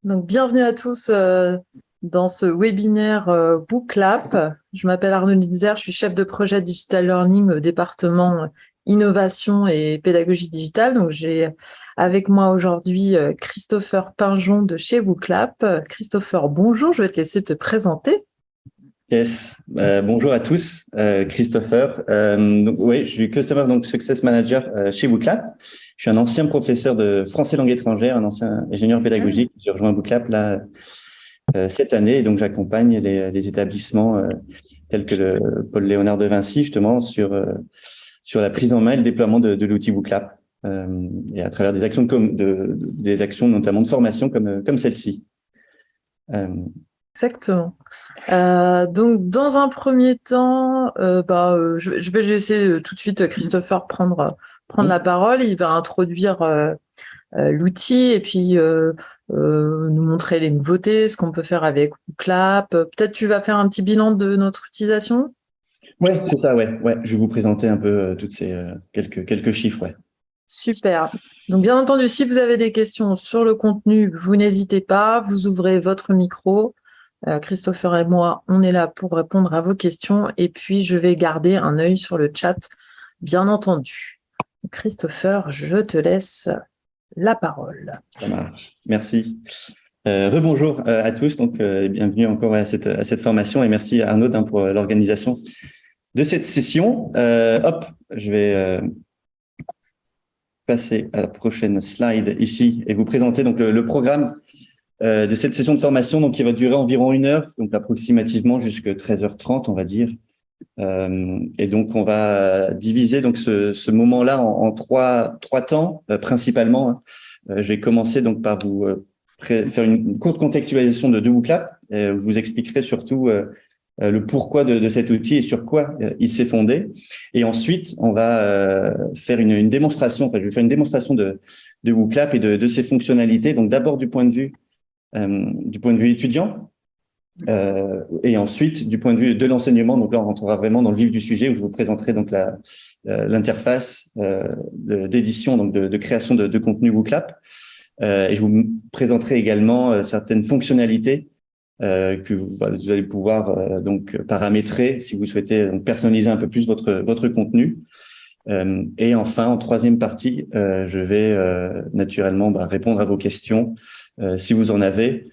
Donc, bienvenue à tous dans ce webinaire Booklab. Je m'appelle Arnaud Nitzer, je suis chef de projet Digital Learning au département Innovation et Pédagogie Digitale. Donc, j'ai avec moi aujourd'hui Christopher Pinjon de chez Booklab. Christopher, bonjour, je vais te laisser te présenter. Yes, bonjour à tous, Christopher. Oui, je suis Customer Success Manager chez Booklab. Je suis un ancien professeur de français langue étrangère, un ancien ingénieur pédagogique. J'ai rejoint Booklab là cette année, et donc j'accompagne les établissements tels que le Paul Léonard de Vinci justement sur la prise en main et le déploiement de l'outil Booklab et à travers des actions des actions notamment de formation comme celle-ci. Exactement. Donc, dans un premier temps, je vais laisser tout de suite Christopher prendre la parole. Il va introduire l'outil et puis nous montrer les nouveautés, ce qu'on peut faire avec Booklab. Peut-être tu vas faire un petit bilan de notre utilisation. Ouais, c'est ça, ouais. Je vais vous présenter un peu toutes ces quelques chiffres, ouais. Super. Donc, bien entendu, si vous avez des questions sur le contenu, vous n'hésitez pas, vous ouvrez votre micro. Christopher et moi, on est là pour répondre à vos questions et puis je vais garder un œil sur le chat, bien entendu. Christopher, je te laisse la parole. Ça marche. Merci. Rebonjour à tous, et bienvenue encore à cette formation et merci à Arnaud pour l'organisation de cette session. Je vais passer à la prochaine slide ici et vous présenter donc le programme de cette session de formation qui va durer environ 1 heure, donc approximativement jusqu'à 13h30, on va dire. Et donc on va diviser ce moment-là en trois temps principalement. Je vais commencer donc par vous faire une courte contextualisation de Booklab. Vous expliquerai surtout le pourquoi de cet outil et sur quoi il s'est fondé. Et ensuite, on va faire une démonstration. Enfin, je vais faire une démonstration de Booklab et de ses fonctionnalités. Donc d'abord du point de vue étudiant. Et ensuite, du point de vue de l'enseignement, donc là, on rentrera vraiment dans le vif du sujet où je vous présenterai donc l'interface d'édition, donc de création de contenu Booklab. Et je vous présenterai également certaines fonctionnalités que vous allez pouvoir donc paramétrer si vous souhaitez donc personnaliser un peu plus votre contenu. Et enfin, en troisième partie, je vais naturellement répondre à vos questions si vous en avez.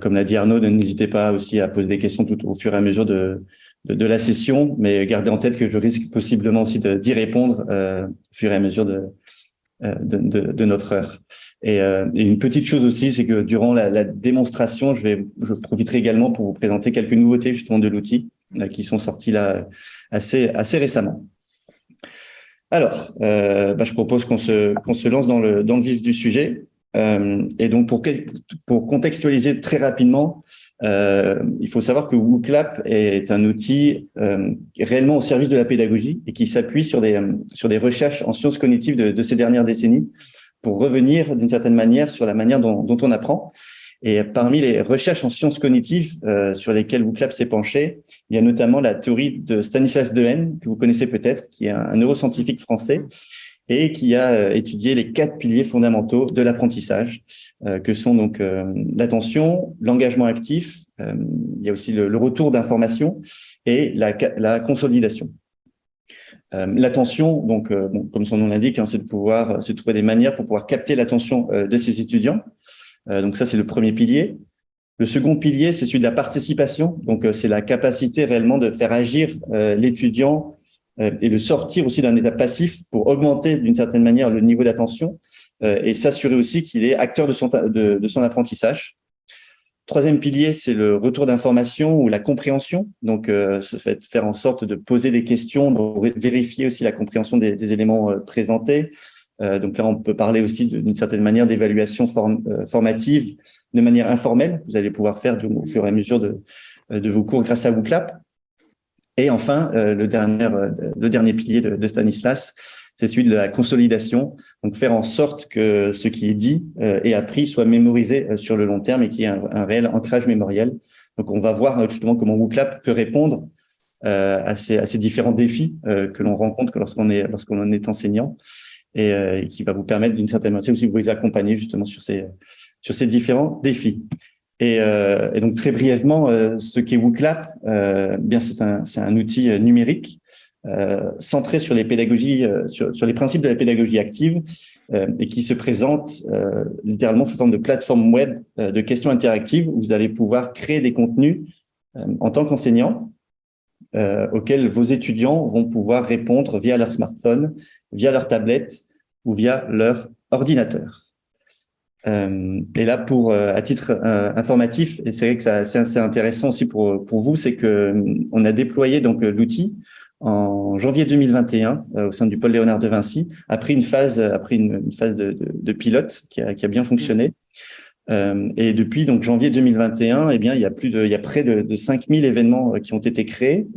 Comme l'a dit Arnaud, n'hésitez pas aussi à poser des questions tout au fur et à mesure de la session, mais gardez en tête que je risque possiblement aussi d'y répondre au fur et à mesure de notre heure. Et une petite chose aussi, c'est que durant la démonstration, je profiterai également pour vous présenter quelques nouveautés justement de l'outil qui sont sorties là assez récemment. Alors, je propose qu'on se lance dans le vif du sujet. Et donc, pour contextualiser très rapidement, il faut savoir que Booklab est un outil réellement au service de la pédagogie et qui s'appuie sur des recherches en sciences cognitives de ces dernières décennies pour revenir d'une certaine manière sur la manière dont on apprend. Et parmi les recherches en sciences cognitives sur lesquelles Booklab s'est penché, il y a notamment la théorie de Stanislas Dehaene, que vous connaissez peut-être, qui est un neuroscientifique français, et qui a étudié les 4 piliers fondamentaux de l'apprentissage, que sont donc l'attention, l'engagement actif, il y a aussi le retour d'information et la consolidation. L'attention, donc, comme son nom l'indique, c'est de pouvoir se trouver des manières pour pouvoir capter l'attention de ses étudiants. Donc ça, c'est le premier pilier. Le second pilier, c'est celui de la participation. Donc, c'est la capacité réellement de faire agir l'étudiant et de sortir aussi d'un état passif pour augmenter d'une certaine manière le niveau d'attention et s'assurer aussi qu'il est acteur de son apprentissage. Troisième pilier, c'est le retour d'information ou la compréhension. Donc, ça fait faire en sorte de poser des questions, de vérifier aussi la compréhension des éléments présentés. Donc là, on peut parler aussi d'une certaine manière d'évaluation formative de manière informelle. Vous allez pouvoir faire au fur et à mesure de vos cours grâce à Booklab. Et enfin, le dernier pilier de Stanislas, c'est celui de la consolidation. Donc, faire en sorte que ce qui est dit et appris soit mémorisé sur le long terme et qu'il y ait un réel ancrage mémoriel. Donc, on va voir justement comment Booklab peut répondre à ces différents défis que l'on rencontre lorsqu'on est enseignant et qui va vous permettre d'une certaine manière aussi de vous accompagner justement sur sur ces différents défis. Et donc très brièvement, ce qu'est WooClap, bien c'est un outil numérique centré sur les pédagogies, sur les principes de la pédagogie active, et qui se présente littéralement sous forme de plateforme web de questions interactives où vous allez pouvoir créer des contenus en tant qu'enseignant auxquels vos étudiants vont pouvoir répondre via leur smartphone, via leur tablette ou via leur ordinateur. Et là, à titre informatif, et c'est vrai que c'est assez intéressant aussi pour vous, c'est que on a déployé donc l'outil en janvier 2021 au sein du pôle Léonard de Vinci, après une phase de pilote qui a bien fonctionné. Et depuis donc janvier 2021, eh bien il y a près de 5000 événements qui ont été créés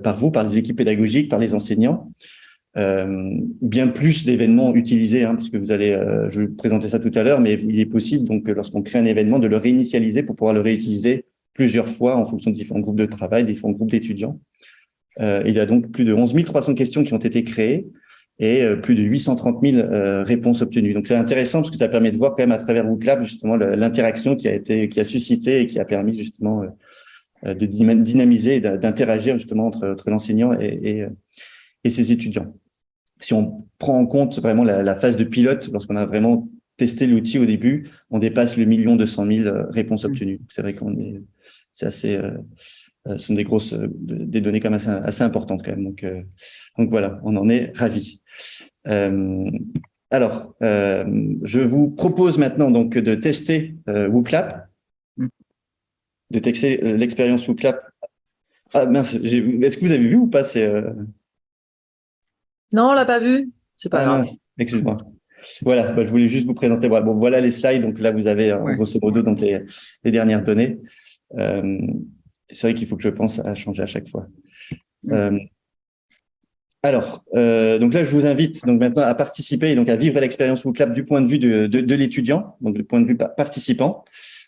par vous, par les équipes pédagogiques, par les enseignants. Bien plus d'événements utilisés, parce que je vais vous présenter ça tout à l'heure, mais il est possible donc lorsqu'on crée un événement de le réinitialiser pour pouvoir le réutiliser plusieurs fois en fonction de différents groupes de travail, différents groupes d'étudiants. Il y a donc plus de 11 300 questions qui ont été créées et plus de 830 000 réponses obtenues. Donc c'est intéressant parce que ça permet de voir quand même à travers WooClap justement l'interaction qui a suscité et qui a permis justement de dynamiser, d'interagir justement entre l'enseignant et ses étudiants. Si on prend en compte vraiment la phase de pilote, lorsqu'on a vraiment testé l'outil au début, on dépasse le 1 200 000 réponses obtenues. C'est vrai c'est assez, ce sont des données quand même assez importantes quand même. Donc voilà, on en est ravis. Alors, je vous propose maintenant donc de tester WooClap, de tester l'expérience WooClap. Ah mince, est-ce que vous avez vu ou pas Non, on l'a pas vu. C'est pas grave. Mince, excuse-moi. Voilà, je voulais juste vous présenter. Bon, voilà les slides. Donc là, vous avez grosso modo donc les dernières données. C'est vrai qu'il faut que je pense à changer à chaque fois. Alors, donc là, je vous invite donc maintenant à participer et donc à vivre l'expérience WooClap du point de vue de l'étudiant, donc du point de vue participant.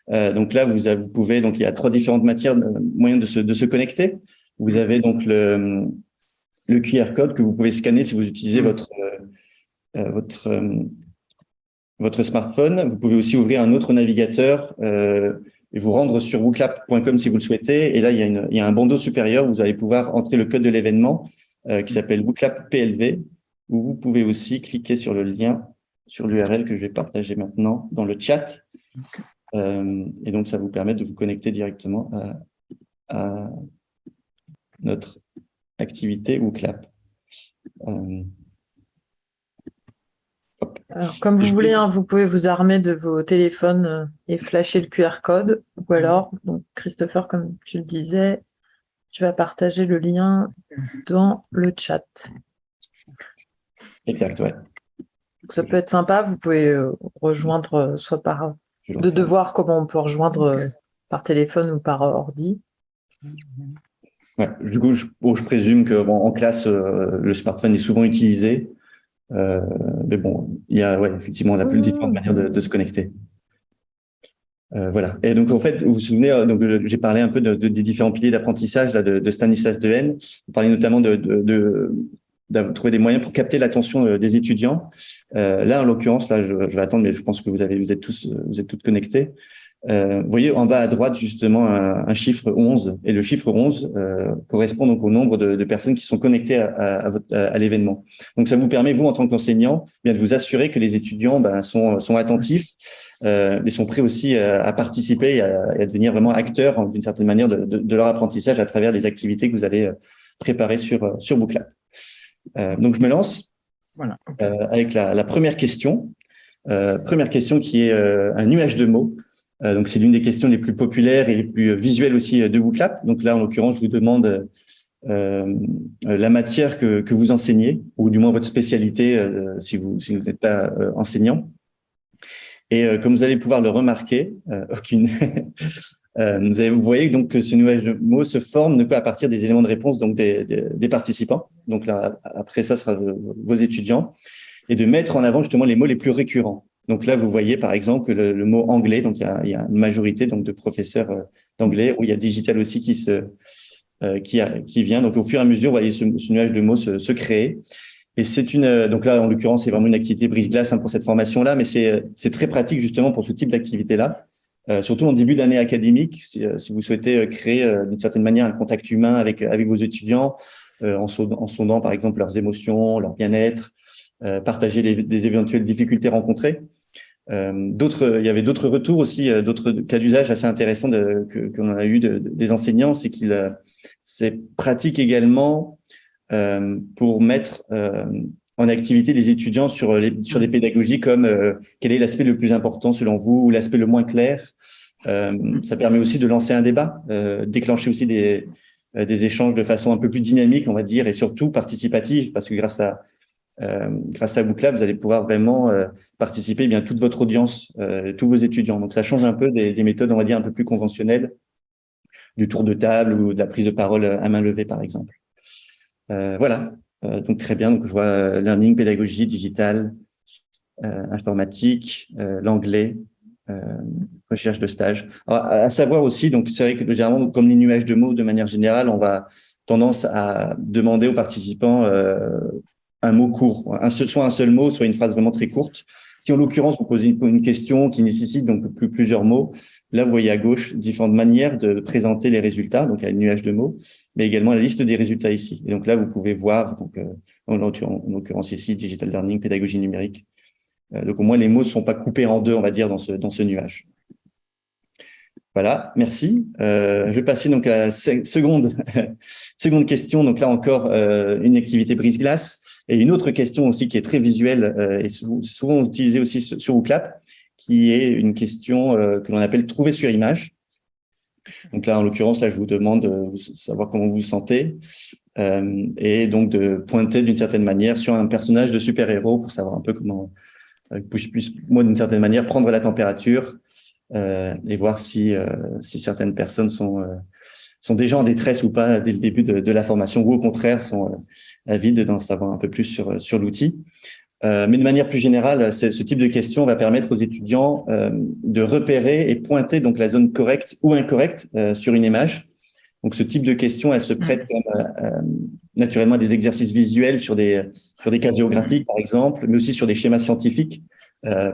Donc là, vous pouvez donc il y a 3 différentes moyens de se connecter. Vous avez donc le QR code que vous pouvez scanner si vous utilisez votre smartphone. Vous pouvez aussi ouvrir un autre navigateur et vous rendre sur wooclap.com si vous le souhaitez. Et là, il y a un bandeau supérieur. Vous allez pouvoir entrer le code de l'événement qui s'appelle WooClap PLV, où vous pouvez aussi cliquer sur le lien, sur l'URL que je vais partager maintenant dans le chat. Et donc, ça vous permet de vous connecter directement à notre activité WooClap. Alors, comme vous voulez, vous pouvez vous armer de vos téléphones et flasher le QR code. Ou alors, donc Christopher, comme tu le disais, tu vas partager le lien dans le chat. Exact, ouais. Donc, ça peut être sympa. Vous pouvez rejoindre soit par de voir comment on peut rejoindre par téléphone ou par ordi. Ouais, du coup, je présume que en classe, le smartphone est souvent utilisé. Mais bon, il y a effectivement la plus différentes manières de se connecter. Voilà. Et donc en fait, vous vous souvenez, donc j'ai parlé un peu des différents piliers d'apprentissage là de Stanislas Dehaene. Vous parlez notamment de trouver des moyens pour capter l'attention des étudiants. Là, en l'occurrence, là, je vais attendre, mais je pense que vous êtes toutes connectés. Vous voyez en bas à droite justement un chiffre 11 et le chiffre 11 correspond donc au nombre de personnes qui sont connectées à l'événement. Donc ça vous permet vous en tant qu'enseignant bien de vous assurer que les étudiants sont attentifs et sont prêts aussi à participer et à devenir vraiment acteurs d'une certaine manière de leur apprentissage à travers les activités que vous allez préparer sur WooClap. Donc je me lance avec la première question. Première question qui est un nuage de mots. Donc, c'est l'une des questions les plus populaires et les plus visuelles aussi de WooClap. Donc là, en l'occurrence, je vous demande la matière que vous enseignez, ou du moins votre spécialité si vous n'êtes pas enseignant. Et comme vous allez pouvoir le remarquer, vous voyez donc que ce nuage de mots se forme à partir des éléments de réponse donc des participants. Donc là, après ça sera vos étudiants, et de mettre en avant justement les mots les plus récurrents. Donc là, vous voyez par exemple le mot anglais. Donc il y a une majorité donc de professeurs d'anglais, où il y a digital aussi qui vient. Donc au fur et à mesure, vous voyez ce nuage de mots se créer. Et donc là, en l'occurrence, c'est vraiment une activité brise-glace pour cette formation-là, mais c'est très pratique justement pour ce type d'activité-là. Surtout en début d'année académique, si vous souhaitez créer d'une certaine manière un contact humain avec vos étudiants, en sondant par exemple leurs émotions, leur bien-être, partager des éventuelles difficultés rencontrées. Il y avait d'autres retours aussi, d'autres cas d'usage assez intéressants qu'on a eu des enseignants, c'est pratique également pour mettre en activité des étudiants sur des pédagogies comme quel est l'aspect le plus important selon vous ou l'aspect le moins clair. Ça permet aussi de lancer un débat, déclencher aussi des échanges de façon un peu plus dynamique, on va dire, et surtout participative, parce que grâce à Booklab, vous allez pouvoir vraiment participer bien toute votre audience, tous vos étudiants. Donc ça change un peu des méthodes, on va dire, un peu plus conventionnelles, du tour de table ou de la prise de parole à main levée, par exemple. Voilà, donc très bien. Donc je vois learning, pédagogie, digitale, informatique, l'anglais, recherche de stage. Alors, à savoir aussi, donc c'est vrai que généralement, comme les nuages de mots, de manière générale, on va tendance à demander aux participants un mot court, soit un seul mot, soit une phrase vraiment très courte. Si en l'occurrence vous posez une question qui nécessite donc plusieurs mots, là vous voyez à gauche différentes manières de présenter les résultats, donc il y a le nuage de mots, mais également la liste des résultats ici. Et donc là vous pouvez voir, donc en l'occurrence ici, digital learning, pédagogie numérique. Donc au moins les mots ne sont pas coupés en deux, on va dire, dans ce nuage. Voilà, merci. Je vais passer donc à la seconde question. Donc là encore, une activité brise-glace et une autre question aussi qui est très visuelle et souvent utilisée aussi sur Booklab, qui est une question que l'on appelle trouver sur image. Donc là, en l'occurrence, là, je vous demande de savoir comment vous vous sentez et donc de pointer d'une certaine manière sur un personnage de super-héros pour savoir un peu comment je puisse, moi, d'une certaine manière, prendre la température et voir si certaines personnes sont déjà en détresse ou pas dès le début de la formation, ou au contraire sont avides d'en savoir un peu plus sur l'outil. Mais de manière plus générale, ce type de question va permettre aux étudiants de repérer et pointer donc la zone correcte ou incorrecte sur une image. Donc, ce type de question, elle se prête naturellement à des exercices visuels sur des cartes géographiques, par exemple, mais aussi sur des schémas scientifiques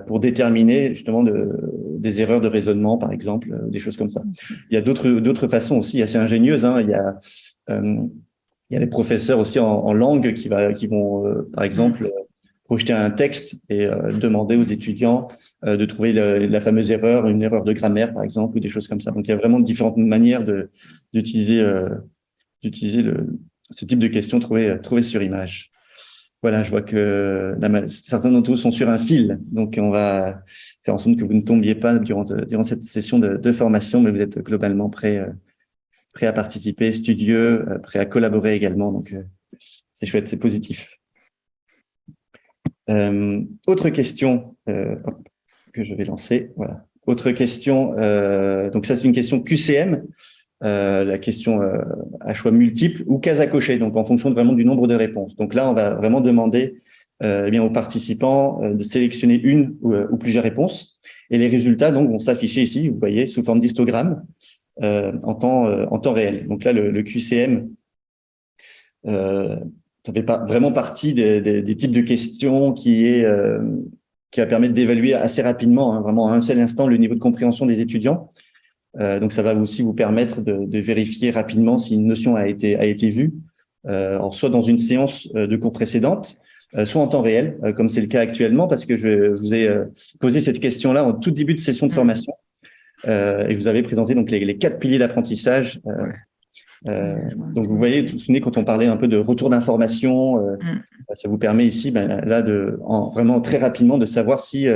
pour déterminer justement des erreurs de raisonnement, par exemple, des choses comme ça. Il y a d'autres façons aussi assez ingénieuses. Hein. Il y a les professeurs aussi en langue qui vont, par exemple, projeter un texte et demander aux étudiants de trouver la fameuse erreur, une erreur de grammaire, par exemple, ou des choses comme ça. Donc, il y a vraiment différentes manières d'utiliser ce type de questions trouvées sur image. Voilà, je vois que certains d'entre vous sont sur un fil, donc on va faire en sorte que vous ne tombiez pas durant cette session de formation, mais vous êtes globalement prêts à participer, studieux, prêts à collaborer également, donc c'est chouette, c'est positif. Autre question que je vais lancer, voilà. Autre question, donc ça c'est une question QCM, la question à choix multiples ou case à cocher, donc en fonction vraiment du nombre de réponses. Donc là, on va vraiment demander aux participants de sélectionner une ou plusieurs réponses, et les résultats donc vont s'afficher ici, vous voyez, sous forme d'histogramme en temps réel. Donc là, le QCM ça fait vraiment partie des types de questions qui va permettre d'évaluer assez rapidement, hein, vraiment à un seul instant, le niveau de compréhension des étudiants. Donc, ça va aussi vous permettre de vérifier rapidement si une notion a été vue, soit dans une séance de cours précédente, soit en temps réel, comme c'est le cas actuellement, parce que je vous ai posé cette question-là en tout début de session de formation, et vous avez présenté donc les 4 piliers d'apprentissage. Donc, vous voyez, vous vous souvenez quand on parlait un peu de retour d'information, ça vous permet ici, là, vraiment très rapidement de savoir si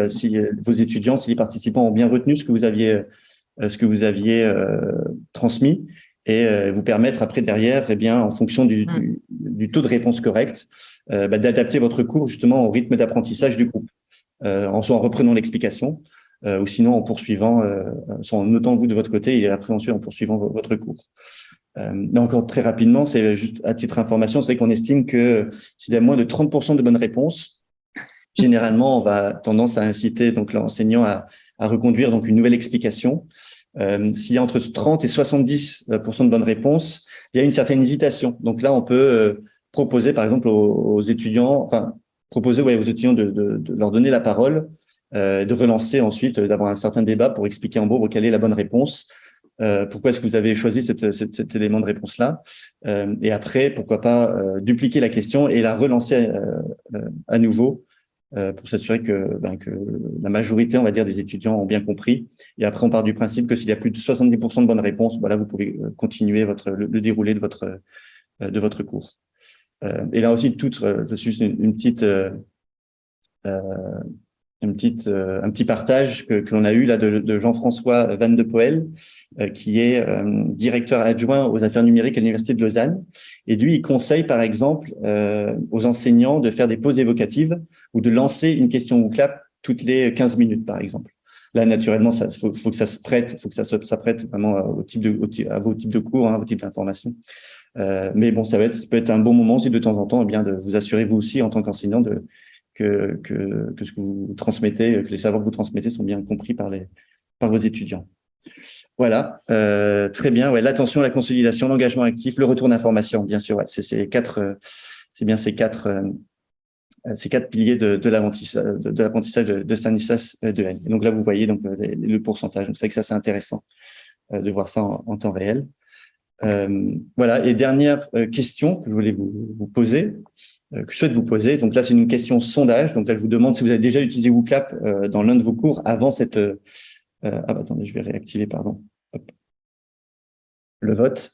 vos étudiants, si les participants ont bien retenu ce que vous aviez transmis, et vous permettre après derrière, eh bien, en fonction du taux de réponse correct, d'adapter votre cours justement au rythme d'apprentissage du groupe, soit en reprenant l'explication, ou sinon en poursuivant, soit en notant vous de votre côté et après ensuite en poursuivant votre cours. Là encore très rapidement, c'est juste à titre d'information, c'est vrai qu'on estime que s'il y a moins de 30% de bonnes réponses, généralement on va tendance à inciter donc l'enseignant à reconduire donc une nouvelle explication. S'il y a entre 30 et 70% de bonnes réponses, il y a une certaine hésitation. Donc là, on peut proposer, par exemple, aux étudiants, enfin, proposer aux étudiants de leur donner la parole, de relancer ensuite, d'avoir un certain débat pour expliquer en gros quelle est la bonne réponse. Pourquoi est-ce que vous avez choisi cet élément de réponse-là, et après, pourquoi pas dupliquer la question et la relancer à nouveau pour s'assurer que la majorité, on va dire, des étudiants ont bien compris. Et après, on part du principe que s'il y a plus de 70% de bonnes réponses, voilà, vous pouvez continuer le déroulé de votre cours. Et là aussi, c'est juste une petite un petit partage que l'on a eu là de Jean-François Van de Poel, qui est directeur adjoint aux affaires numériques à l'Université de Lausanne. Et lui, il conseille, par exemple, aux enseignants de faire des pauses évocatives ou de lancer une question ou clap toutes les 15 minutes, par exemple. Là, naturellement, faut que ça se prête, faut que ça prête vraiment à vos types de cours, hein, vos types d'informations. Mais bon, ça peut être un bon moment aussi de temps en temps, eh bien, de vous assurer vous aussi en tant qu'enseignant que ce que vous transmettez, que les savoirs que vous transmettez sont bien compris par vos étudiants. Voilà, très bien. Ouais, l'attention, la consolidation, l'engagement actif, le retour d'information, bien sûr. Ouais, c'est bien ces quatre piliers de l'apprentissage de Stanislas Dehaene. Et donc là, vous voyez donc le pourcentage. Donc c'est vrai que ça, c'est intéressant de voir ça en temps réel. Voilà. Et dernière question que je voulais vous poser, que je souhaite vous poser. Donc là, c'est une question sondage. Donc là, je vous demande si vous avez déjà utilisé WooClap dans l'un de vos cours avant cette. Attendez, je vais réactiver, pardon. Hop. Le vote.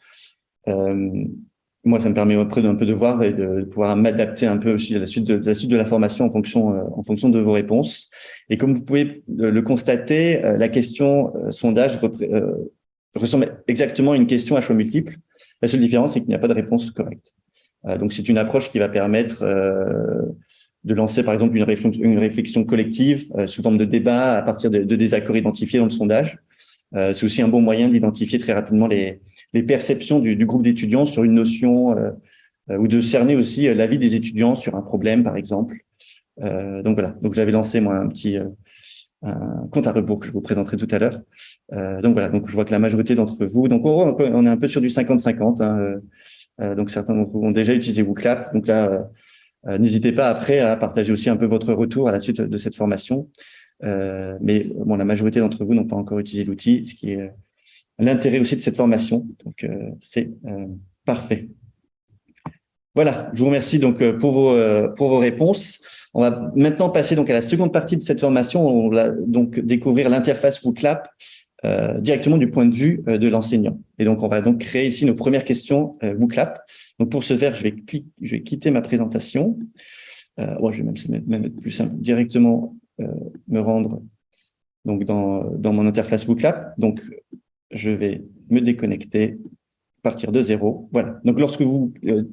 Moi, ça me permet après un peu de voir et de pouvoir m'adapter un peu aussi à la suite de l'information en fonction de vos réponses. Et comme vous pouvez le constater, la question sondage ressemble exactement à une question à choix multiple. La seule différence, c'est qu'il n'y a pas de réponse correcte. Donc, c'est une approche qui va permettre de lancer, par exemple, une réflexion collective sous forme de débat à partir de désaccords identifiés dans le sondage. C'est aussi un bon moyen d'identifier très rapidement les perceptions du groupe d'étudiants sur une notion ou de cerner aussi l'avis des étudiants sur un problème, par exemple. Donc, voilà. Donc, j'avais lancé, moi, un compte à rebours que je vous présenterai tout à l'heure. Donc, voilà. Donc, je vois que la majorité d'entre vous, donc on est un peu sur du 50-50, hein, donc certains d'entre vous ont déjà utilisé WooClap. Donc là, n'hésitez pas après à partager aussi un peu votre retour à la suite de cette formation. Mais bon, la majorité d'entre vous n'ont pas encore utilisé l'outil, ce qui est l'intérêt aussi de cette formation. Donc c'est parfait. Voilà, je vous remercie donc pour vos réponses. On va maintenant passer donc à la seconde partie de cette formation. On va donc découvrir l'interface WooClap directement du point de vue de l'enseignant. Et donc, on va donc créer ici nos premières questions WooClap. Donc, pour ce faire, je vais quitter ma présentation. Je vais même être plus simple, directement me rendre donc dans mon interface WooClap. Donc, je vais me déconnecter, partir de zéro. Voilà. Donc, lorsque vous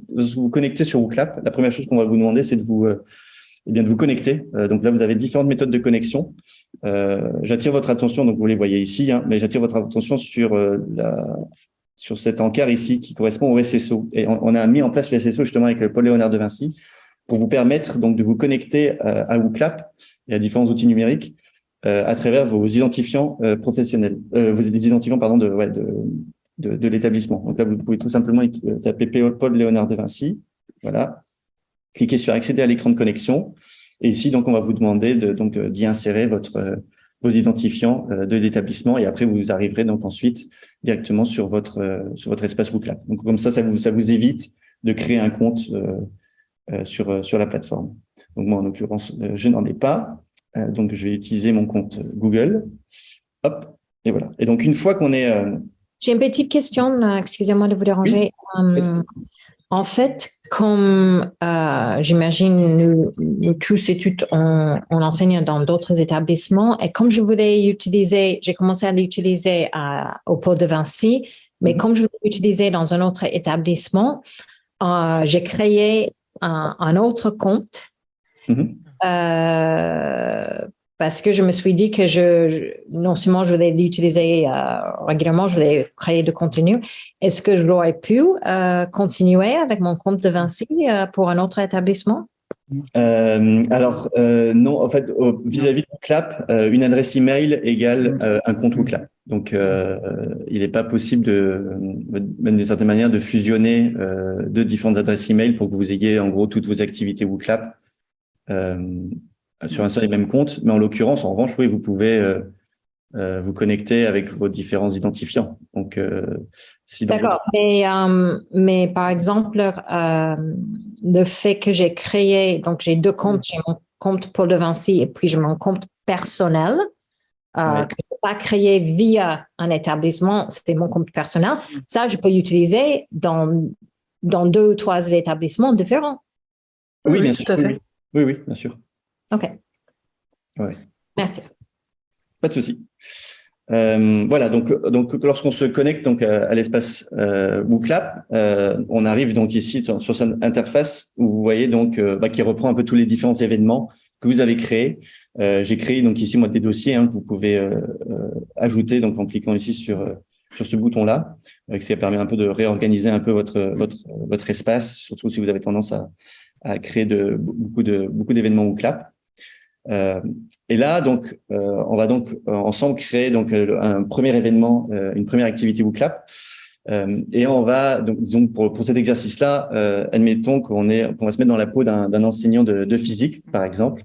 vous connectez sur WooClap, la première chose qu'on va vous demander, c'est de vous connecter. Donc là, vous avez différentes méthodes de connexion. J'attire votre attention, donc vous les voyez ici, hein, mais j'attire votre attention sur cet encart ici qui correspond au SSO. Et on a mis en place le SSO justement avec le Paul Léonard de Vinci pour vous permettre donc de vous connecter à WooClap et à différents outils numériques à travers vos identifiants professionnels, vos identifiants pardon de l'établissement. Donc là, vous pouvez tout simplement taper Paul Léonard de Vinci, voilà. Cliquez sur accéder à l'écran de connexion. Et ici, donc, on va vous demander d'y insérer vos identifiants de l'établissement. Et après, vous arriverez donc ensuite directement sur votre espace WooClap. Donc, comme ça vous évite de créer un compte sur la plateforme. Donc, moi, en l'occurrence, je n'en ai pas. Donc, je vais utiliser mon compte Google. Hop. Et voilà. Et donc, une fois qu'on est… J'ai une petite question. Excusez-moi de vous déranger. Oui. En fait, comme j'imagine nous tous et toutes, on enseigne dans d'autres établissements, et comme j'ai commencé à l'utiliser au Paul de Vinci, mais comme je voulais l'utiliser dans un autre établissement, j'ai créé un autre compte parce que je me suis dit que non seulement je voulais l'utiliser régulièrement, je voulais créer de contenu. Est-ce que j'aurais pu continuer avec mon compte de Vinci pour un autre établissement? Alors, non, en fait, vis-à-vis de WooClap, une adresse email égale un compte WooClap. Donc, il n'est pas possible même d'une certaine manière, de fusionner deux différentes adresses email pour que vous ayez en gros toutes vos activités WooClap sur un seul et même compte. Mais en l'occurrence, en revanche, oui, vous pouvez vous connecter avec vos différents identifiants. Donc, si dans D'accord. Mais par exemple, le fait que j'ai créé, donc j'ai deux comptes, j'ai mon compte Paul de Vinci et puis j'ai mon compte personnel, que je n'ai pas créé via un établissement, c'est mon compte personnel. Ça, je peux l'utiliser dans 2 ou 3 établissements différents. Oui, bien tout sûr. à fait. Oui, bien sûr. OK. Ouais. Merci. Pas de souci. Voilà, donc lorsqu'on se connecte donc à l'espace WooClap, on arrive donc ici sur cette interface où vous voyez donc qui reprend un peu tous les différents événements que vous avez créés. J'ai créé donc ici moi des dossiers que vous pouvez ajouter donc en cliquant ici sur ce bouton-là, ça permet un peu de réorganiser un peu votre espace, surtout si vous avez tendance à créer beaucoup d'événements WooClap. Et là, donc, on va donc ensemble créer donc un premier événement, une première activité WooClap. Et on va donc, disons pour cet exercice-là, admettons qu'on va se mettre dans la peau d'un enseignant de physique, par exemple,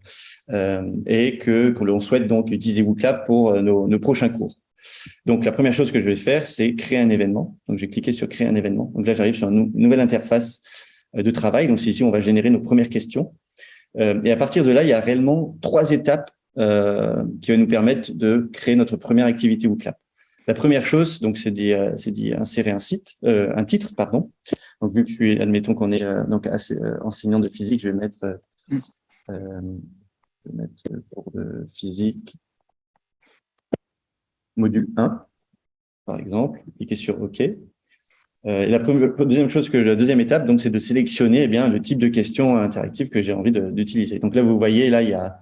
et que l'on souhaite donc utiliser WooClap pour nos prochains cours. Donc, la première chose que je vais faire, c'est créer un événement. Donc, je vais cliquer sur créer un événement. Donc là, j'arrive sur une nouvelle interface de travail. Donc, c'est ici, on va générer nos premières questions. Et à partir de là, il y a réellement 3 étapes qui vont nous permettre de créer notre première activité WooClap. La première chose, donc, c'est d'y insérer un titre, pardon. Donc, vu que admettons qu'on est donc enseignant de physique, je vais mettre pour de physique module 1, par exemple. Cliquez sur OK. Et la deuxième étape, donc, c'est de sélectionner le type de questions interactives que j'ai envie d'utiliser. Donc là, vous voyez, là, il y a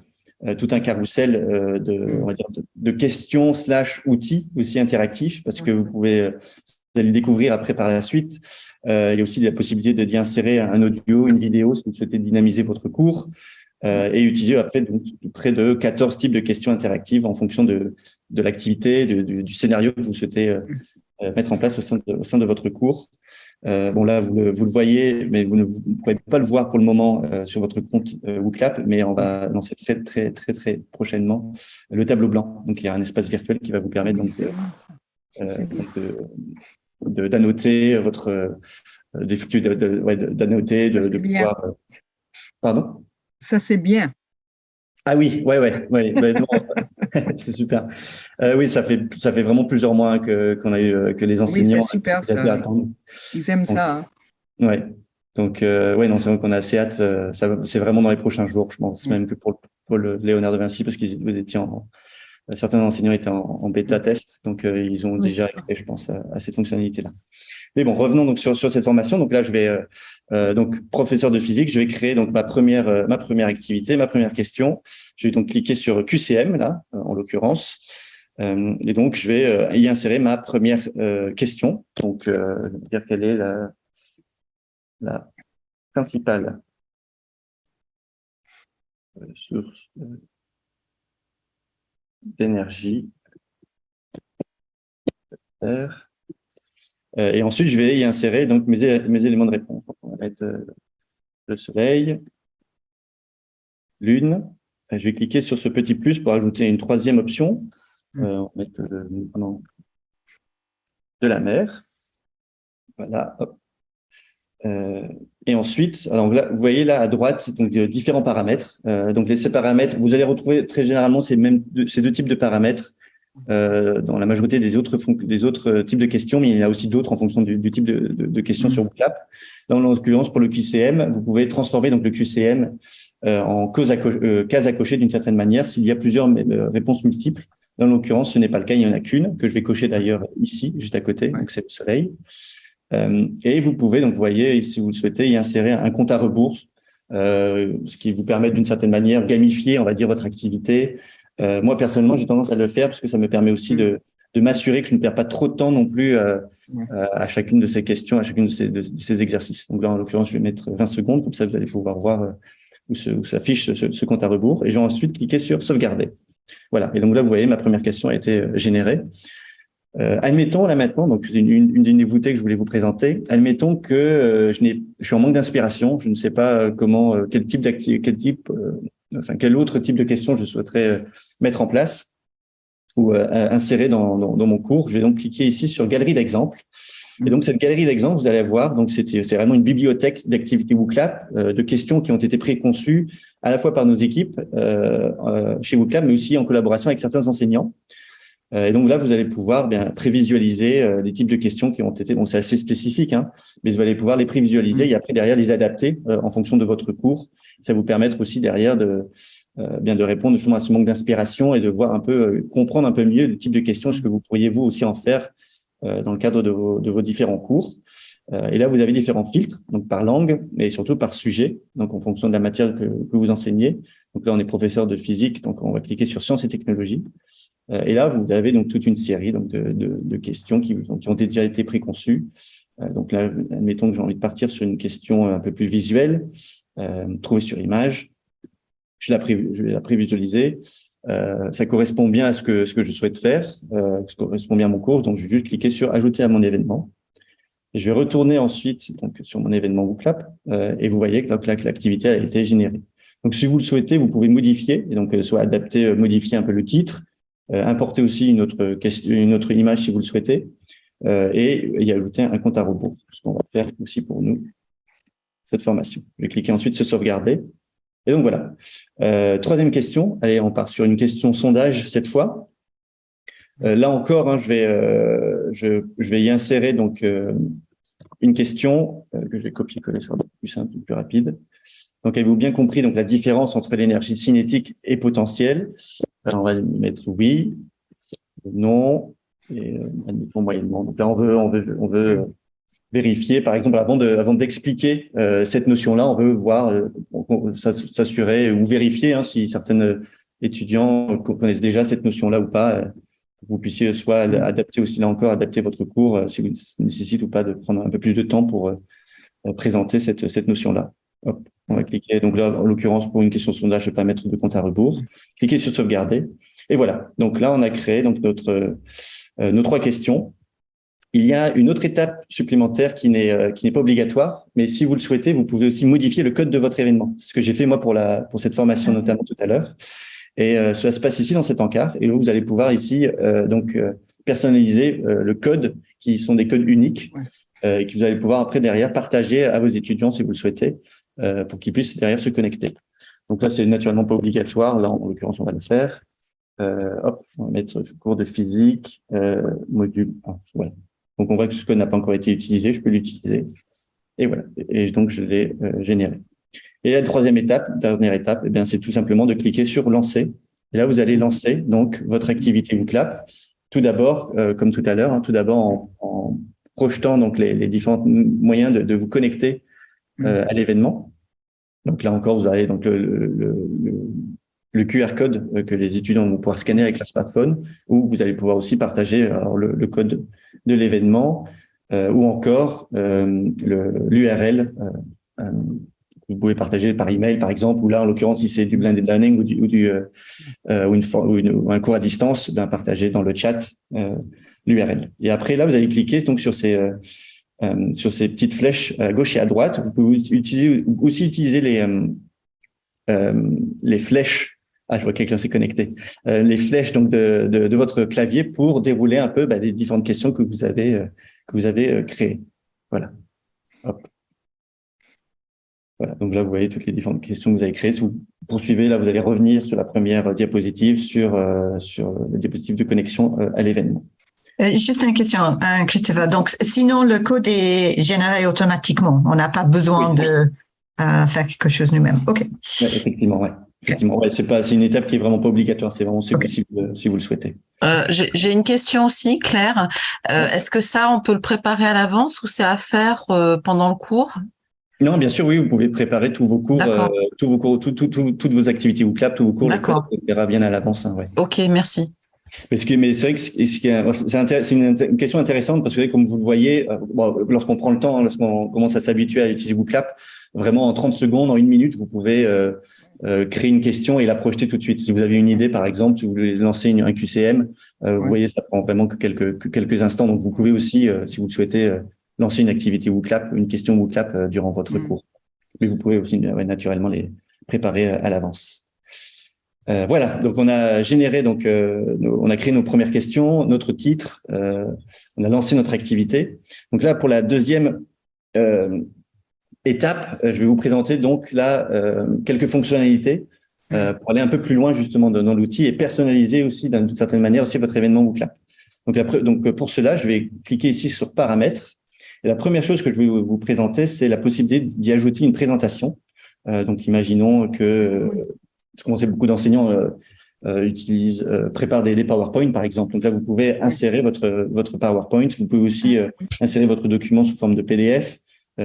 tout un carrousel de questions / outils aussi interactifs, parce que vous allez le découvrir après par la suite. Il y a aussi la possibilité d'y insérer un audio, une vidéo, si vous souhaitez dynamiser votre cours, et utiliser après donc, près de 14 types de questions interactives en fonction de l'activité, du scénario que vous souhaitez mettre en place au sein de votre cours. Bon, là, vous le voyez, mais vous ne pouvez pas le voir pour le moment sur votre compte WooClap, mais on va lancer très, très, très, très prochainement le tableau blanc. Donc, il y a un espace virtuel qui va vous permettre d'annoter votre d'annoter, de pouvoir. Pardon? Ça, c'est bien. Ah oui, ouais. Non, c'est super. Oui, ça fait vraiment plusieurs mois qu'on a eu que les enseignants. Oui, c'est super ça. Ils aiment ça. Hein. Ouais. Donc, non, c'est vrai qu'on a assez hâte. C'est vraiment dans les prochains jours, je pense, même que pour le Léonard de Vinci, parce que certains enseignants étaient en bêta test, donc ils ont déjà accès, je pense, à cette fonctionnalité-là. Mais bon, revenons donc sur cette formation. Donc là, je vais donc professeur de physique, je vais créer donc ma première activité, ma première question. Je vais donc cliquer sur QCM là, en l'occurrence, et donc je vais y insérer ma première question. Donc, je vais dire quelle est la principale source d'énergie. Et ensuite, je vais y insérer donc mes éléments de réponse. On va mettre le soleil, lune. Je vais cliquer sur ce petit plus pour ajouter une 3e option. On va mettre de la mer. Voilà. Hop. Et ensuite, alors là, vous voyez là à droite donc différents paramètres. Donc ces paramètres, vous allez retrouver très généralement ces 2 types de paramètres dans la majorité des autres types de questions, mais il y en a aussi d'autres en fonction du type de questions sur WooClap. Là, en l'occurrence, pour le QCM, vous pouvez transformer donc le QCM en case à cocher d'une certaine manière s'il y a plusieurs réponses multiples. Dans l'occurrence, ce n'est pas le cas, il n'y en a qu'une, que je vais cocher d'ailleurs ici, juste à côté, donc c'est le soleil. Et vous pouvez, donc vous voyez, si vous le souhaitez, y insérer un compte à rebours, ce qui vous permet d'une certaine manière gamifier, on va dire, votre activité. Moi, personnellement, j'ai tendance à le faire parce que ça me permet aussi de m'assurer que je ne perds pas trop de temps non plus à chacune de ces questions, à chacune de ces exercices. Donc là, en l'occurrence, je vais mettre 20 secondes, comme ça, vous allez pouvoir voir où s'affiche ce compte à rebours. Et je vais ensuite cliquer sur sauvegarder. Voilà. Et donc là, vous voyez, ma première question a été générée. Admettons là maintenant, donc une des nouveautés que je voulais vous présenter. Admettons que je suis en manque d'inspiration, je ne sais pas quel autre type de question je souhaiterais mettre en place ou insérer dans mon cours. Je vais donc cliquer ici sur Galerie d'exemples. Et donc cette galerie d'exemples, vous allez voir, donc c'est vraiment une bibliothèque d'activités WooClap, de questions qui ont été préconçues à la fois par nos équipes chez WooClap, mais aussi en collaboration avec certains enseignants. Et donc là, vous allez pouvoir prévisualiser les types de questions qui ont été, bon, c'est assez spécifique, hein, mais vous allez pouvoir les prévisualiser et après derrière les adapter en fonction de votre cours. Ça vous permettre aussi derrière de répondre justement à ce manque d'inspiration et de voir un peu, comprendre un peu mieux le type de questions, ce que vous pourriez vous aussi en faire dans le cadre de vos différents cours. Et là, vous avez différents filtres, donc par langue, mais surtout par sujet, donc en fonction de la matière que vous enseignez. Donc là, on est professeur de physique, donc on va cliquer sur sciences et technologies. Et là, vous avez donc toute une série donc de questions qui ont déjà été préconçues. Donc là, admettons que j'ai envie de partir sur une question un peu plus visuelle, trouvée sur image. Je vais la prévisualiser. Ça correspond bien à ce que je souhaite faire, ça correspond bien à mon cours. Donc, je vais juste cliquer sur ajouter à mon événement. Et je vais retourner ensuite donc sur mon événement WooClap et vous voyez que l'activité a été générée. Donc, si vous le souhaitez, vous pouvez modifier et donc soit adapter, modifier un peu le titre, importer aussi une autre image si vous le souhaitez et y ajouter un compte à rebours. Ce qu'on va faire aussi pour nous cette formation. Je vais cliquer ensuite sur sauvegarder. Et donc voilà. Troisième question. Allez, on part sur une question sondage cette fois. Là encore, hein, je vais y insérer donc une question que je vais copier-coller, ça sera plus simple, plus rapide. Donc, avez-vous bien compris donc la différence entre l'énergie cinétique et potentielle? Alors, on va mettre oui, non et moyennement. Donc là, on veut vérifier, par exemple, avant d'expliquer cette notion-là, on veut voir, s'assurer ou vérifier hein, si certains étudiants connaissent déjà cette notion-là ou pas. Vous puissiez soit adapter aussi, là encore, adapter votre cours si vous nécessite ou pas de prendre un peu plus de temps pour présenter cette notion-là. Hop, on va cliquer. Donc là, en l'occurrence, pour une question sondage, je ne vais pas mettre de compte à rebours. Cliquez sur sauvegarder. Et voilà. Donc là, on a créé donc nos trois questions. Il y a une autre étape supplémentaire qui n'est pas obligatoire, mais si vous le souhaitez, vous pouvez aussi modifier le code de votre événement. C'est ce que j'ai fait moi pour cette formation notamment tout à l'heure. Et cela se passe ici dans cet encart. Et vous allez pouvoir ici personnaliser le code, qui sont des codes uniques, et que vous allez pouvoir après derrière partager à vos étudiants si vous le souhaitez, pour qu'ils puissent derrière se connecter. Donc là, c'est naturellement pas obligatoire. Là, en l'occurrence, on va le faire. Hop, on va mettre cours de physique, module 1. Voilà. Donc, on voit que ce code n'a pas encore été utilisé, je peux l'utiliser. Et voilà. Et donc, je l'ai généré. Et la troisième étape, dernière étape, eh bien, c'est tout simplement de cliquer sur lancer. Et là, vous allez lancer donc votre activité WooClap. Tout d'abord, comme tout à l'heure, hein, tout d'abord en projetant donc les différents moyens de vous connecter à l'événement. Donc là encore, vous avez donc le QR code que les étudiants vont pouvoir scanner avec leur smartphone, ou vous allez pouvoir aussi partager alors, le code de l'événement, ou encore l'URL. Vous pouvez partager par email, par exemple, ou là, en l'occurrence, si c'est du blended learning ou un cours à distance, ben partager dans le chat l'URL. Et après, là, vous allez cliquer donc sur ces petites flèches à gauche et à droite. Vous pouvez aussi utiliser les flèches. Ah, je vois que quelqu'un s'est connecté. Les flèches donc de votre clavier pour dérouler un peu les différentes questions que vous avez créées. Voilà. Hop. Voilà. Donc là, vous voyez toutes les différentes questions que vous avez créées. Si vous poursuivez, là, vous allez revenir sur la première diapositive sur la diapositive de connexion à l'événement. Juste une question, Christopher. Donc, sinon, le code est généré automatiquement. On n'a pas besoin de faire quelque chose nous-mêmes. OK. Ouais, effectivement, ouais. Effectivement, ouais, c'est une étape qui est vraiment pas obligatoire. C'est vraiment si vous le souhaitez. J'ai une question aussi, Claire. Est-ce que ça, on peut le préparer à l'avance ou c'est à faire pendant le cours? Non, bien sûr, oui, vous pouvez préparer tous vos cours, toutes vos activités WooClap, tous vos cours, on verra bien à l'avance. Hein, ouais. OK, merci. Mais c'est vrai que c'est une question intéressante parce que comme vous le voyez, lorsqu'on prend le temps, lorsqu'on commence à s'habituer à utiliser WooClap, vraiment en 30 secondes, en 1 minute, vous pouvez créer une question et la projeter tout de suite. Si vous avez une idée, par exemple, si vous voulez lancer un QCM, vous voyez, ça prend vraiment que quelques instants. Donc, vous pouvez aussi, si vous le souhaitez, lancer une activité WooClap, une question WooClap durant votre cours. Mais vous pouvez aussi naturellement les préparer à l'avance. Voilà, donc on a généré, on a créé nos premières questions, notre titre, on a lancé notre activité. Donc là, pour la deuxième étape, je vais vous présenter donc là quelques fonctionnalités pour aller un peu plus loin justement dans l'outil et personnaliser aussi d'une certaine manière aussi votre événement WooClap. Donc pour cela, je vais cliquer ici sur Paramètres. Et la première chose que je vais vous présenter, c'est la possibilité d'y ajouter une présentation. Donc imaginons que comme on sait, beaucoup d'enseignants préparent des PowerPoint, par exemple. Donc là, vous pouvez insérer votre PowerPoint. Vous pouvez aussi insérer votre document sous forme de PDF,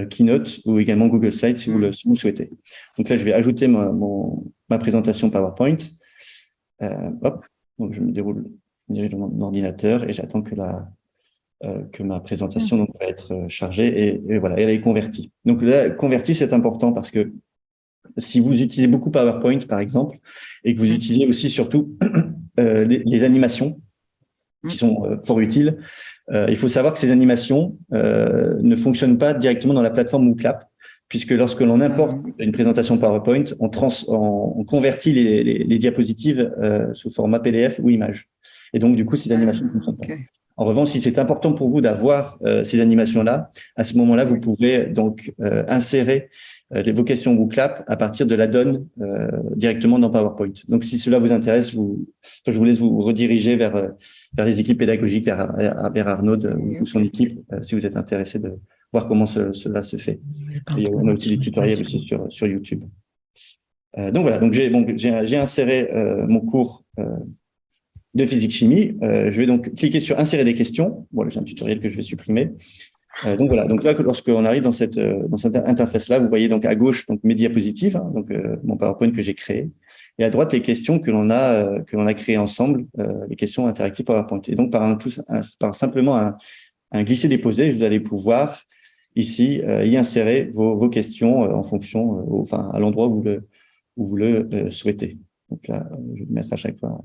Keynote ou également Google Slides si vous le souhaitez. Donc là, je vais ajouter ma présentation PowerPoint. Donc je me dirige dans mon ordinateur et j'attends que ma présentation va être chargée et voilà, elle est convertie. Donc là, convertie, c'est important parce que si vous utilisez beaucoup PowerPoint, par exemple, et que vous utilisez aussi surtout les animations qui sont fort utiles, il faut savoir que ces animations ne fonctionnent pas directement dans la plateforme WooClap, puisque lorsque l'on importe une présentation PowerPoint, on convertit les diapositives sous format PDF ou image. Et donc, du coup, ces animations ne fonctionnent pas. En revanche, si c'est important pour vous d'avoir ces animations-là, à ce moment-là, vous pouvez donc insérer vos questions WooClap à partir de l'add-on directement dans PowerPoint. Donc, si cela vous intéresse, je vous laisse vous rediriger vers les équipes pédagogiques, vers Arnaud ou son équipe, si vous êtes intéressé de voir comment cela se fait. Et on a aussi des tutoriels aussi sur YouTube. Donc voilà, donc j'ai inséré mon cours de physique-chimie. Je vais donc cliquer sur insérer des questions. Voilà, j'ai un tutoriel que je vais supprimer. Donc voilà, donc là, lorsqu'on arrive dans cette interface-là, vous voyez donc à gauche donc mes diapositives, donc mon PowerPoint que j'ai créé, et à droite les questions que l'on a créées ensemble, les questions interactives PowerPoint. Et donc par simplement un glisser-déposer, vous allez pouvoir ici y insérer vos questions en fonction, à l'endroit où vous le souhaitez. Donc là, je vais mettre à chaque fois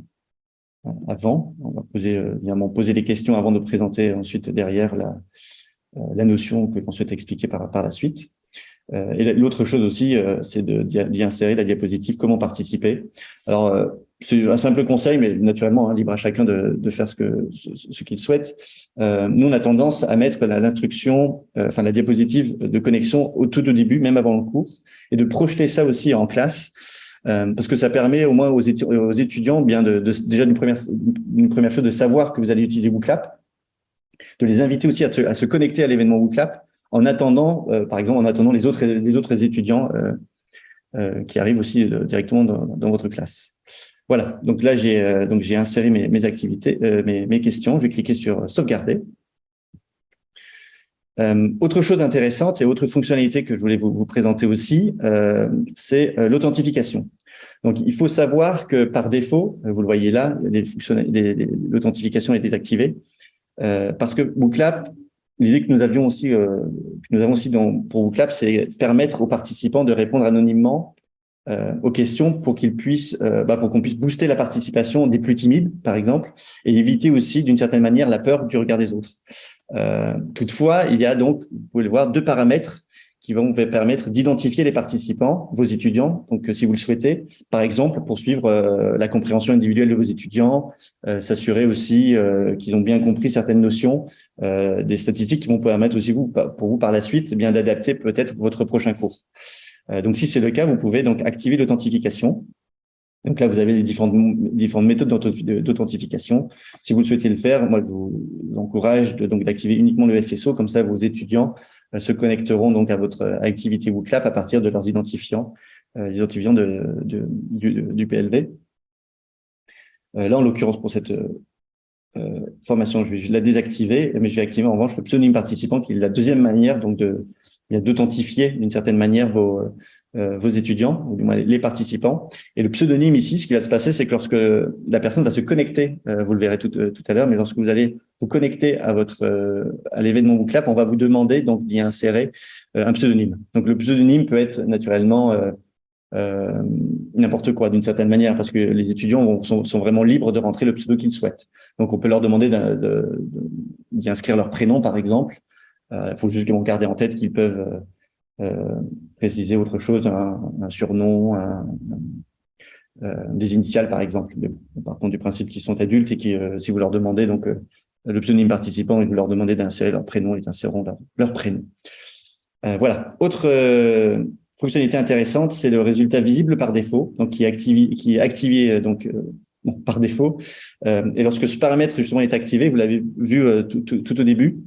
avant. On va poser les questions avant de présenter ensuite derrière la notion que l'on souhaite expliquer par la suite. Et l'autre chose aussi, c'est d'y insérer la diapositive comment participer. Alors, c'est un simple conseil, mais naturellement, libre à chacun de faire ce qu'il souhaite. Nous, on a tendance à mettre l'instruction, la diapositive de connexion tout au début, même avant le cours, et de projeter ça aussi en classe. Parce que ça permet au moins aux étudiants bien déjà d'une première chose de savoir que vous allez utiliser WooClap, de les inviter aussi à se connecter à l'événement WooClap en attendant, par exemple, les autres étudiants qui arrivent aussi directement dans votre classe. Voilà. Donc là, j'ai inséré mes activités, mes questions. Je vais cliquer sur sauvegarder. Autre chose intéressante et autre fonctionnalité que je voulais vous présenter aussi, c'est l'authentification. Donc, il faut savoir que par défaut, vous le voyez là, l'authentification est désactivée parce que WooClap, l'idée que nous avons aussi pour WooClap, c'est permettre aux participants de répondre anonymement aux questions pour qu'on puisse booster la participation des plus timides, par exemple, et éviter aussi d'une certaine manière la peur du regard des autres. Toutefois, il y a donc, vous pouvez le voir, 2 paramètres qui vont vous permettre d'identifier les participants, vos étudiants. Donc, si vous le souhaitez, par exemple, pour suivre la compréhension individuelle de vos étudiants, s'assurer aussi qu'ils ont bien compris certaines notions, des statistiques qui vont permettre aussi pour vous par la suite, bien d'adapter peut-être votre prochain cours. Donc, si c'est le cas, vous pouvez donc activer l'authentification. Donc là, vous avez les différentes méthodes d'authentification. Si vous le souhaitez le faire, moi, je vous encourage d'activer uniquement le SSO. Comme ça, vos étudiants se connecteront donc à votre activité WooClap à partir de leurs identifiants, du PLV. Là, en l'occurrence, pour formation, je vais la désactiver, mais je vais activer en revanche le pseudonyme participant, qui est la deuxième manière donc d'authentifier d'une certaine manière vos étudiants, ou du moins les participants. Et le pseudonyme ici, ce qui va se passer, c'est que lorsque la personne va se connecter, vous le verrez tout à l'heure, mais lorsque vous allez vous connecter à l'événement WooClap, on va vous demander donc d'y insérer un pseudonyme. Donc le pseudonyme peut être naturellement n'importe quoi d'une certaine manière, parce que les étudiants sont vraiment libres de rentrer le pseudo qu'ils souhaitent. Donc on peut leur demander d'y inscrire leur prénom, par exemple. Il faut juste garder en tête qu'ils peuvent préciser autre chose, un surnom, des initiales, par exemple. Partons du principe qu'ils sont adultes et que si vous leur demandez donc le pseudonyme participant et vous leur demandez d'insérer leur prénom, ils inséreront leur prénom. Voilà. Autre fonctionnalité intéressante, c'est le résultat visible par défaut, donc qui est activé par défaut. Et lorsque ce paramètre justement est activé, vous l'avez vu tout au début,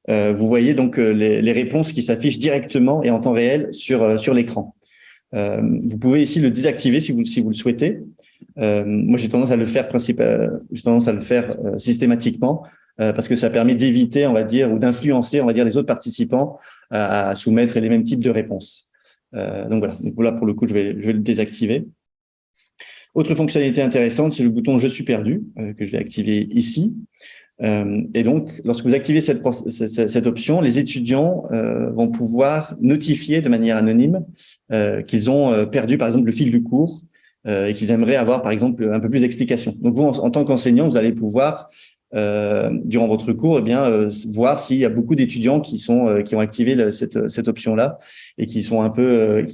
vous voyez donc les réponses qui s'affichent directement et en temps réel sur l'écran. Vous pouvez ici le désactiver si vous le souhaitez. Moi, j'ai tendance à le faire systématiquement parce que ça permet d'éviter, on va dire, ou d'influencer, on va dire, les autres participants à soumettre les mêmes types de réponses. Donc voilà. Donc là, pour le coup, je vais le désactiver. Autre fonctionnalité intéressante, c'est le bouton « Je suis perdu » que je vais activer ici. Et donc, lorsque vous activez cette option, les étudiants vont pouvoir notifier de manière anonyme qu'ils ont perdu, par exemple, le fil du cours et qu'ils aimeraient avoir, par exemple, un peu plus d'explications. Donc, vous, en tant qu'enseignant, vous allez pouvoir, durant votre cours, voir s'il y a beaucoup d'étudiants qui ont activé cette option-là et qui sont un peu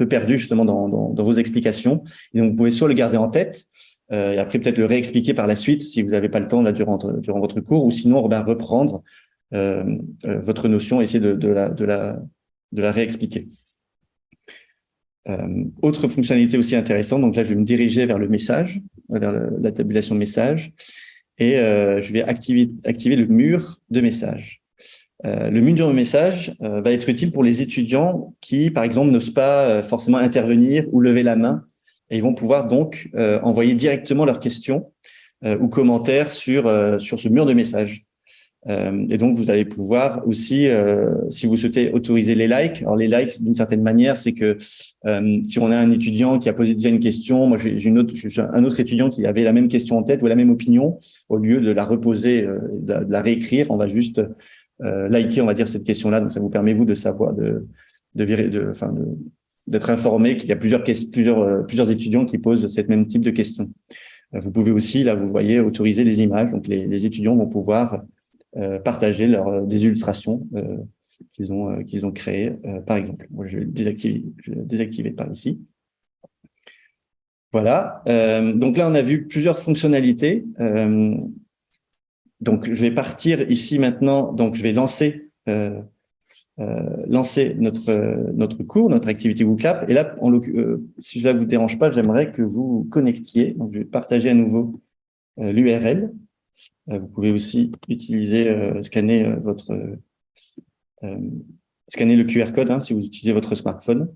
perdus justement dans vos explications. Et donc, vous pouvez soit le garder en tête, et après peut-être le réexpliquer par la suite si vous n'avez pas le temps là durant votre cours, ou sinon reprendre votre notion et essayer de la réexpliquer. Autre fonctionnalité aussi intéressante, donc là je vais me diriger vers le message, vers la tabulation message, et je vais activer le mur de message. Le mur de message va être utile pour les étudiants qui, par exemple, n'osent pas forcément intervenir ou lever la main. Et ils vont pouvoir donc envoyer directement leurs questions ou commentaires sur ce mur de messages. Et donc, vous allez pouvoir aussi, si vous souhaitez, autoriser les likes. Alors, les likes, d'une certaine manière, c'est que si on a un étudiant qui a posé déjà une question, moi, j'ai un autre étudiant qui avait la même question en tête ou la même opinion, au lieu de la reposer, de la réécrire, on va juste liker, on va dire, cette question-là. Donc, ça vous permet, vous, de savoir, d'être informé qu'il y a plusieurs étudiants qui posent ce même type de questions. Vous pouvez aussi, là, vous voyez, autoriser les images. Donc, les étudiants vont pouvoir partager des illustrations qu'ils ont créées, par exemple. Moi, je vais le désactiver par ici. Voilà. Donc là, on a vu plusieurs fonctionnalités. Donc, je vais partir ici maintenant. Donc, je vais lancer notre cours, notre activité WooClap. Et là, si cela ne vous dérange pas, j'aimerais que vous connectiez. Donc, je vais partager à nouveau l'URL. Vous pouvez aussi utiliser, scanner le QR code si vous utilisez votre smartphone.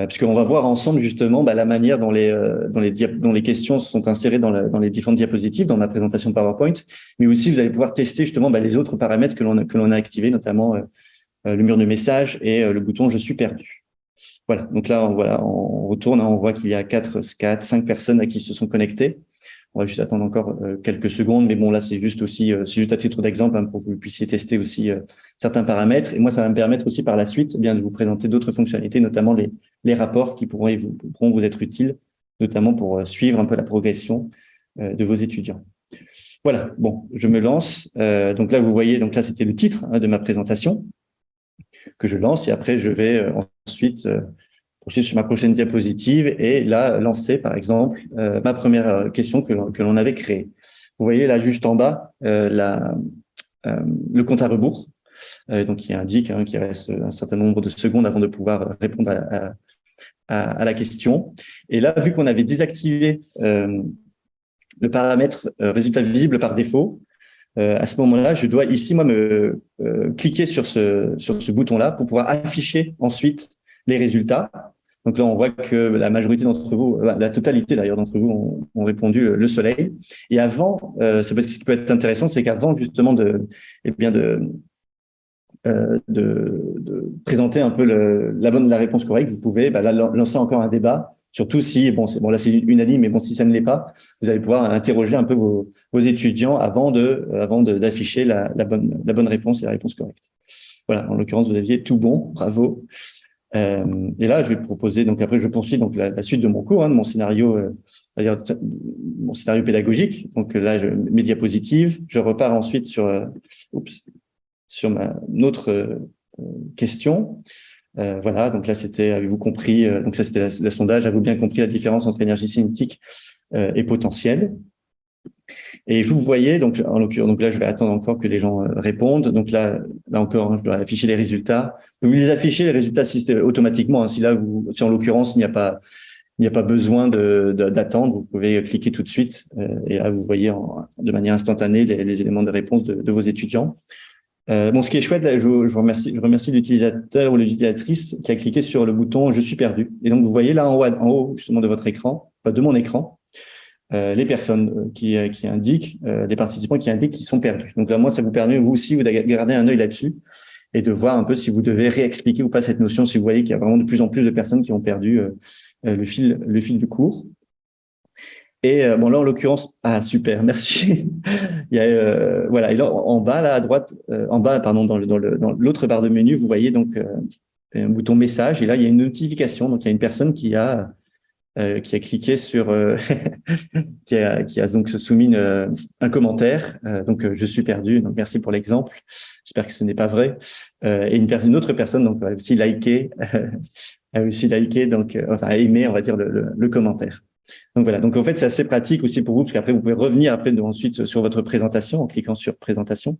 Puisqu'on va voir ensemble justement la manière dont les questions sont insérées dans les différentes diapositives, dans ma présentation PowerPoint, mais aussi vous allez pouvoir tester justement les autres paramètres que l'on a activés, notamment le mur de message et le bouton « Je suis perdu ». Voilà, donc là, on retourne, on voit qu'il y a 5 personnes qui se sont connectées. On va juste attendre encore quelques secondes, mais bon, là, c'est juste à titre d'exemple pour que vous puissiez tester aussi certains paramètres. Et moi, ça va me permettre aussi par la suite de vous présenter d'autres fonctionnalités, notamment les rapports qui pourront vous être utiles, notamment pour suivre un peu la progression de vos étudiants. Voilà, bon, je me lance. Donc là, vous voyez, donc là, c'était le titre de ma présentation que je lance, et après, je vais ensuite poursuivre sur ma prochaine diapositive et là, lancer, par exemple, ma première question que l'on avait créée. Vous voyez là, juste en bas, le compte à rebours, donc qui indique qu'il reste un certain nombre de secondes avant de pouvoir répondre à la question. Et là, vu qu'on avait désactivé le paramètre résultat visible par défaut, à ce moment-là, je dois ici, moi, cliquer sur ce bouton-là pour pouvoir afficher ensuite les résultats. Donc là, on voit que la majorité d'entre vous, la totalité d'ailleurs d'entre vous ont répondu le soleil. Et avant, ce qui peut être intéressant, c'est qu'avant justement de présenter un peu la réponse correcte, vous pouvez lancer encore un débat. Surtout si, là c'est unanime, mais si ça ne l'est pas, vous allez pouvoir interroger un peu vos étudiants avant d'afficher la bonne réponse et la réponse correcte. Voilà, en l'occurrence, vous aviez tout bon, bravo. Et là, je vais proposer, donc après je poursuis donc la suite de mon cours, de mon scénario, mon scénario pédagogique. Donc là, mes diapositives, je repars ensuite sur notre question. Voilà, donc là c'était, avez-vous compris, donc ça c'était le sondage, avez-vous bien compris la différence entre énergie cinétique et potentielle? Et vous voyez, donc en l'occurrence, donc là je vais attendre encore que les gens répondent. Donc là encore, je dois afficher les résultats. Vous les affichez les résultats automatiquement. Hein, si en l'occurrence il n'y a pas besoin d'attendre, vous pouvez cliquer tout de suite et là vous voyez de manière instantanée les éléments de réponse de vos étudiants. Ce qui est chouette, là, je remercie l'utilisateur ou l'utilisatrice qui a cliqué sur le bouton « Je suis perdu ». Et donc, vous voyez là en haut justement de votre écran, de mon écran, les personnes qui indiquent, les participants qui indiquent qu'ils sont perdus. Donc là, moi, ça vous permet, vous aussi, de garder un œil là-dessus et de voir un peu si vous devez réexpliquer ou pas cette notion, si vous voyez qu'il y a vraiment de plus en plus de personnes qui ont perdu le fil du cours. Et là, en l'occurrence, super, merci. Il y a, voilà, et là, en bas, là, à droite, dans l'autre barre de menu, vous voyez donc un bouton message, et là, il y a une notification. Donc, il y a une personne qui a cliqué sur, qui a donc soumis un commentaire. Donc, je suis perdu. Donc, merci pour l'exemple. J'espère que ce n'est pas vrai. Et une autre personne donc a aussi liké, donc, a aimé, on va dire le commentaire. Donc voilà. Donc en fait, c'est assez pratique aussi pour vous, parce qu'après vous pouvez revenir ensuite sur votre présentation en cliquant sur présentation.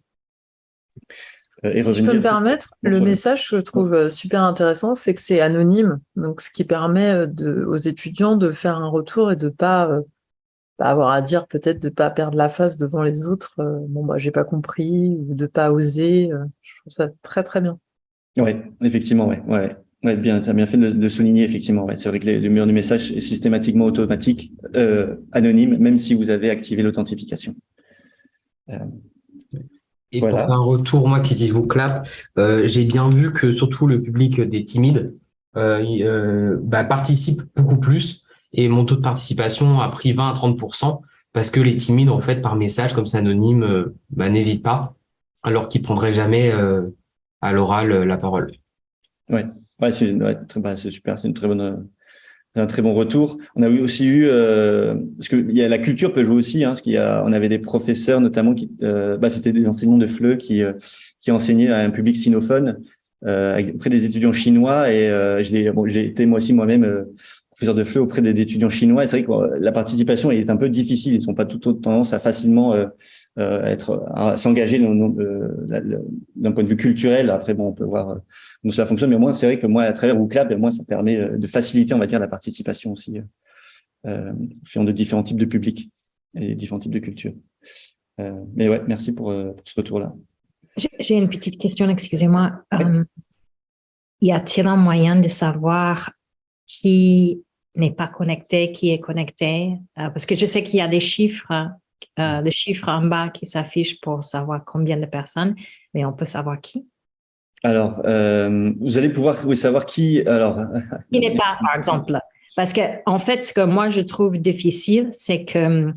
Si je peux me permettre, le message que je trouve super intéressant, c'est que c'est anonyme, donc ce qui permet aux étudiants de faire un retour et de pas avoir à dire, peut-être de pas perdre la face devant les autres. J'ai pas compris, ou de pas oser. Je trouve ça très très bien. Ouais, effectivement, ouais. Ouais, bien, tu as bien fait de le souligner, effectivement. Ouais, c'est vrai que le mur du message est systématiquement automatique, anonyme, même si vous avez activé l'authentification. Et voilà. Pour faire un retour, moi qui utilise WooClap, j'ai bien vu que surtout le public des timides participe beaucoup plus, et mon taux de participation a pris 20 à 30%, parce que les timides, en fait, par message, comme c'est anonyme, n'hésitent pas, alors qu'ils prendraient jamais à l'oral la parole. Ouais, c'est super, c'est un très bon retour. On a aussi eu, parce que il y a la culture peut jouer aussi, parce on avait des professeurs notamment qui, c'était des enseignants de FLE qui enseignaient à un public sinophone auprès des étudiants chinois, et j'ai été moi-même professeur de FLE auprès des étudiants chinois. Et c'est vrai que la participation est un peu difficile. Ils sont pas tout tendance à facilement s'engager d'un point de vue culturel. Après, on peut voir comment cela fonctionne, mais au moins, c'est vrai que moi, à travers WooClap, ça permet de faciliter, on va dire, la participation aussi, de différents types de publics et différents types de cultures. Mais ouais, merci pour ce retour-là. J'ai une petite question, excusez-moi. Y a-t-il un moyen de savoir qui n'est pas connecté, qui est connecté? Parce que je sais qu'il y a des chiffres en bas qui s'affichent pour savoir combien de personnes, mais on peut savoir qui? Alors, vous allez pouvoir savoir qui. Alors, qui n'est pas, par exemple. Parce que, en fait, ce que moi je trouve difficile, c'est que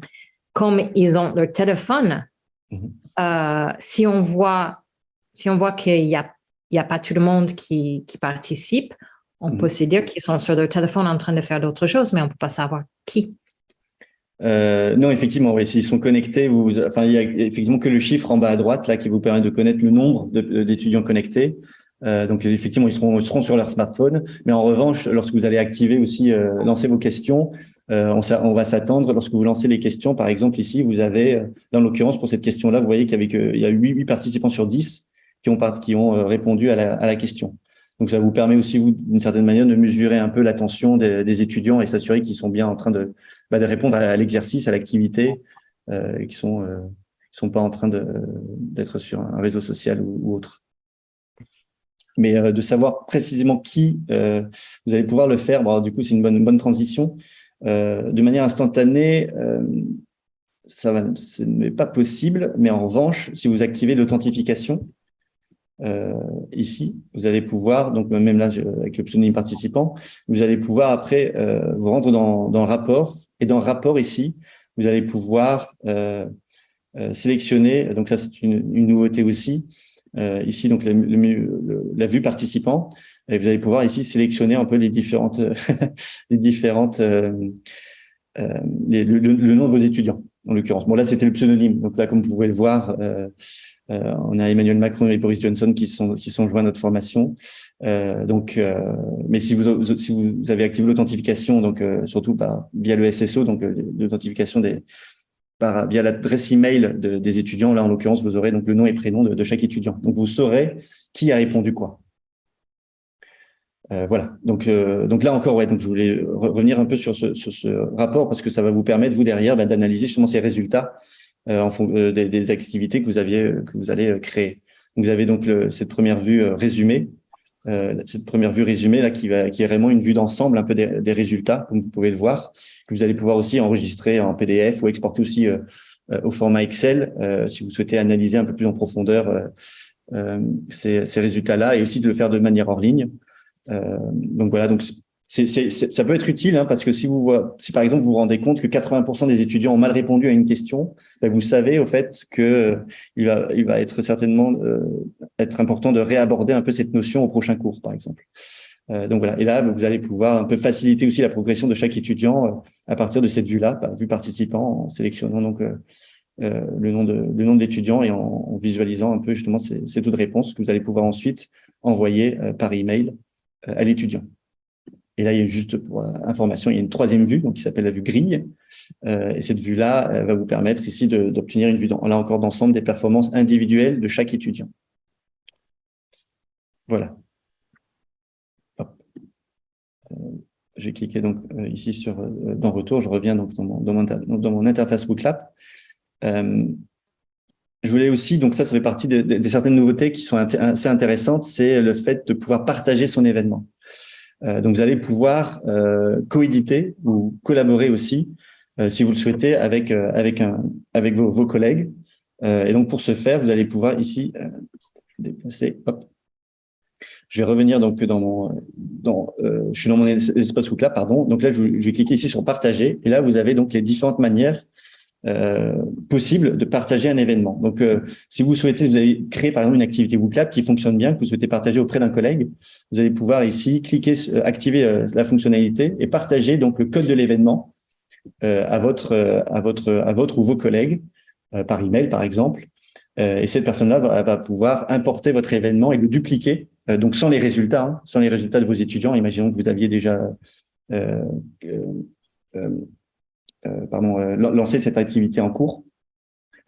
comme ils ont leur téléphone, si on voit qu'il n'y a pas tout le monde qui participe, on peut se dire qu'ils sont sur leur téléphone en train de faire d'autres choses, mais on ne peut pas savoir qui. Non, effectivement, oui. S'ils sont connectés, il y a effectivement que le chiffre en bas à droite là qui vous permet de connaître le nombre d'étudiants connectés. Donc effectivement, ils seront sur leur smartphone. Mais en revanche, lorsque vous allez activer aussi, lancer vos questions, on va s'attendre lorsque vous lancez les questions. Par exemple, ici, vous avez, dans l'occurrence pour cette question-là, vous voyez il y a 8 participants sur 10 qui ont répondu à la question. Donc, ça vous permet aussi, d'une certaine manière, de mesurer un peu l'attention des étudiants et s'assurer qu'ils sont bien en train de répondre à l'exercice, à l'activité, et qu'ils sont pas en train d'être sur un réseau social ou autre. mais de savoir précisément qui vous allez pouvoir le faire. Bon, alors, du coup, c'est une bonne transition. De manière instantanée, ce n'est pas possible, mais en revanche, si vous activez l'authentification, ici, vous allez pouvoir, donc même là, avec le pseudonyme participant, vous allez pouvoir après vous rendre dans rapport, et dans rapport ici, vous allez pouvoir sélectionner, donc ça c'est une nouveauté aussi, ici donc la vue participant, et vous allez pouvoir ici sélectionner un peu les différentes le nom de vos étudiants en l'occurrence. Bon là c'était le pseudonyme, donc là comme vous pouvez le voir, on a Emmanuel Macron et Boris Johnson qui sont joints à notre formation. Mais si vous avez activé l'authentification, donc surtout via le SSO, donc l'authentification via l'adresse email des étudiants, là en l'occurrence vous aurez donc le nom et prénom de chaque étudiant. Donc vous saurez qui a répondu quoi. Voilà. Donc là encore, ouais. Donc je voulais revenir un peu sur ce rapport parce que ça va vous permettre vous derrière d'analyser justement ces résultats en fonction des activités que vous allez créer. Donc vous avez donc cette première vue résumée, là qui est vraiment une vue d'ensemble un peu des résultats, comme vous pouvez le voir, que vous allez pouvoir aussi enregistrer en PDF ou exporter aussi au format Excel si vous souhaitez analyser un peu plus en profondeur ces résultats-là et aussi de le faire de manière hors ligne. Donc voilà, donc ça peut être utile parce que si par exemple vous vous rendez compte que 80% des étudiants ont mal répondu à une question, vous savez au fait que il va être certainement être important de réaborder un peu cette notion au prochain cours par exemple. Donc voilà, et là vous allez pouvoir un peu faciliter aussi la progression de chaque étudiant à partir de cette vue-là, vue participant, en sélectionnant donc le nom de l'étudiant et en visualisant un peu justement ces taux de réponse que vous allez pouvoir ensuite envoyer par email à l'étudiant. Et là, il y a juste pour information, il y a une troisième vue, donc qui s'appelle la vue grille. Et cette vue-là va vous permettre ici d'obtenir une vue, là encore, d'ensemble des performances individuelles de chaque étudiant. Voilà. Je vais cliquer donc ici sur dans retour. Je reviens donc dans mon interface WooClap. Je voulais aussi, donc ça fait partie des certaines nouveautés qui sont assez intéressantes, c'est le fait de pouvoir partager son événement. Donc vous allez pouvoir coéditer ou collaborer aussi, si vous le souhaitez, avec vos collègues. Et donc pour ce faire, vous allez pouvoir ici déplacer. Hop. Je vais revenir donc je suis dans mon espace WooClap, pardon. Donc là, je vais cliquer ici sur partager, et là vous avez donc les différentes manières possible de partager un événement. Donc, si vous souhaitez, vous avez créé par exemple une activité WooClap qui fonctionne bien, que vous souhaitez partager auprès d'un collègue, vous allez pouvoir ici cliquer, activer la fonctionnalité et partager donc le code de l'événement à votre ou vos collègues par email par exemple. Et cette personne-là va pouvoir importer votre événement et le dupliquer, donc sans les résultats de vos étudiants. Imaginons que vous aviez déjà lancer cette activité en cours.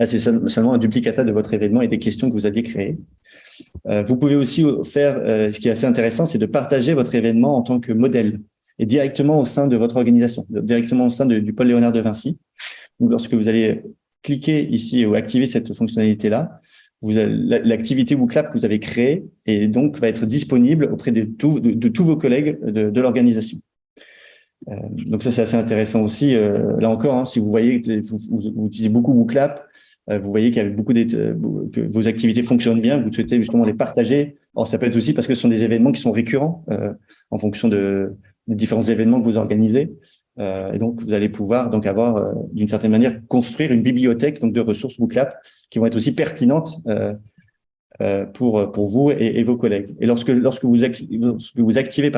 Là, c'est seulement un duplicata de votre événement et des questions que vous aviez créées. Vous pouvez aussi faire, ce qui est assez intéressant, c'est de partager votre événement en tant que modèle et directement au sein de votre organisation, directement au sein du pôle Léonard de Vinci. Donc, lorsque vous allez cliquer ici ou activer cette fonctionnalité-là, l'activité WooClap que vous avez créée et donc va être disponible auprès de tous vos collègues de l'organisation. Donc ça c'est assez intéressant aussi. Là encore, si vous voyez que vous utilisez beaucoup WooClap, vous voyez qu'il y a que vos activités fonctionnent bien, vous souhaitez justement les partager. Alors ça peut être aussi parce que ce sont des événements qui sont récurrents en fonction des différents événements que vous organisez. Et donc vous allez pouvoir donc avoir d'une certaine manière construire une bibliothèque donc de ressources WooClap qui vont être aussi pertinentes pour vous et vos collègues. Et lorsque vous activez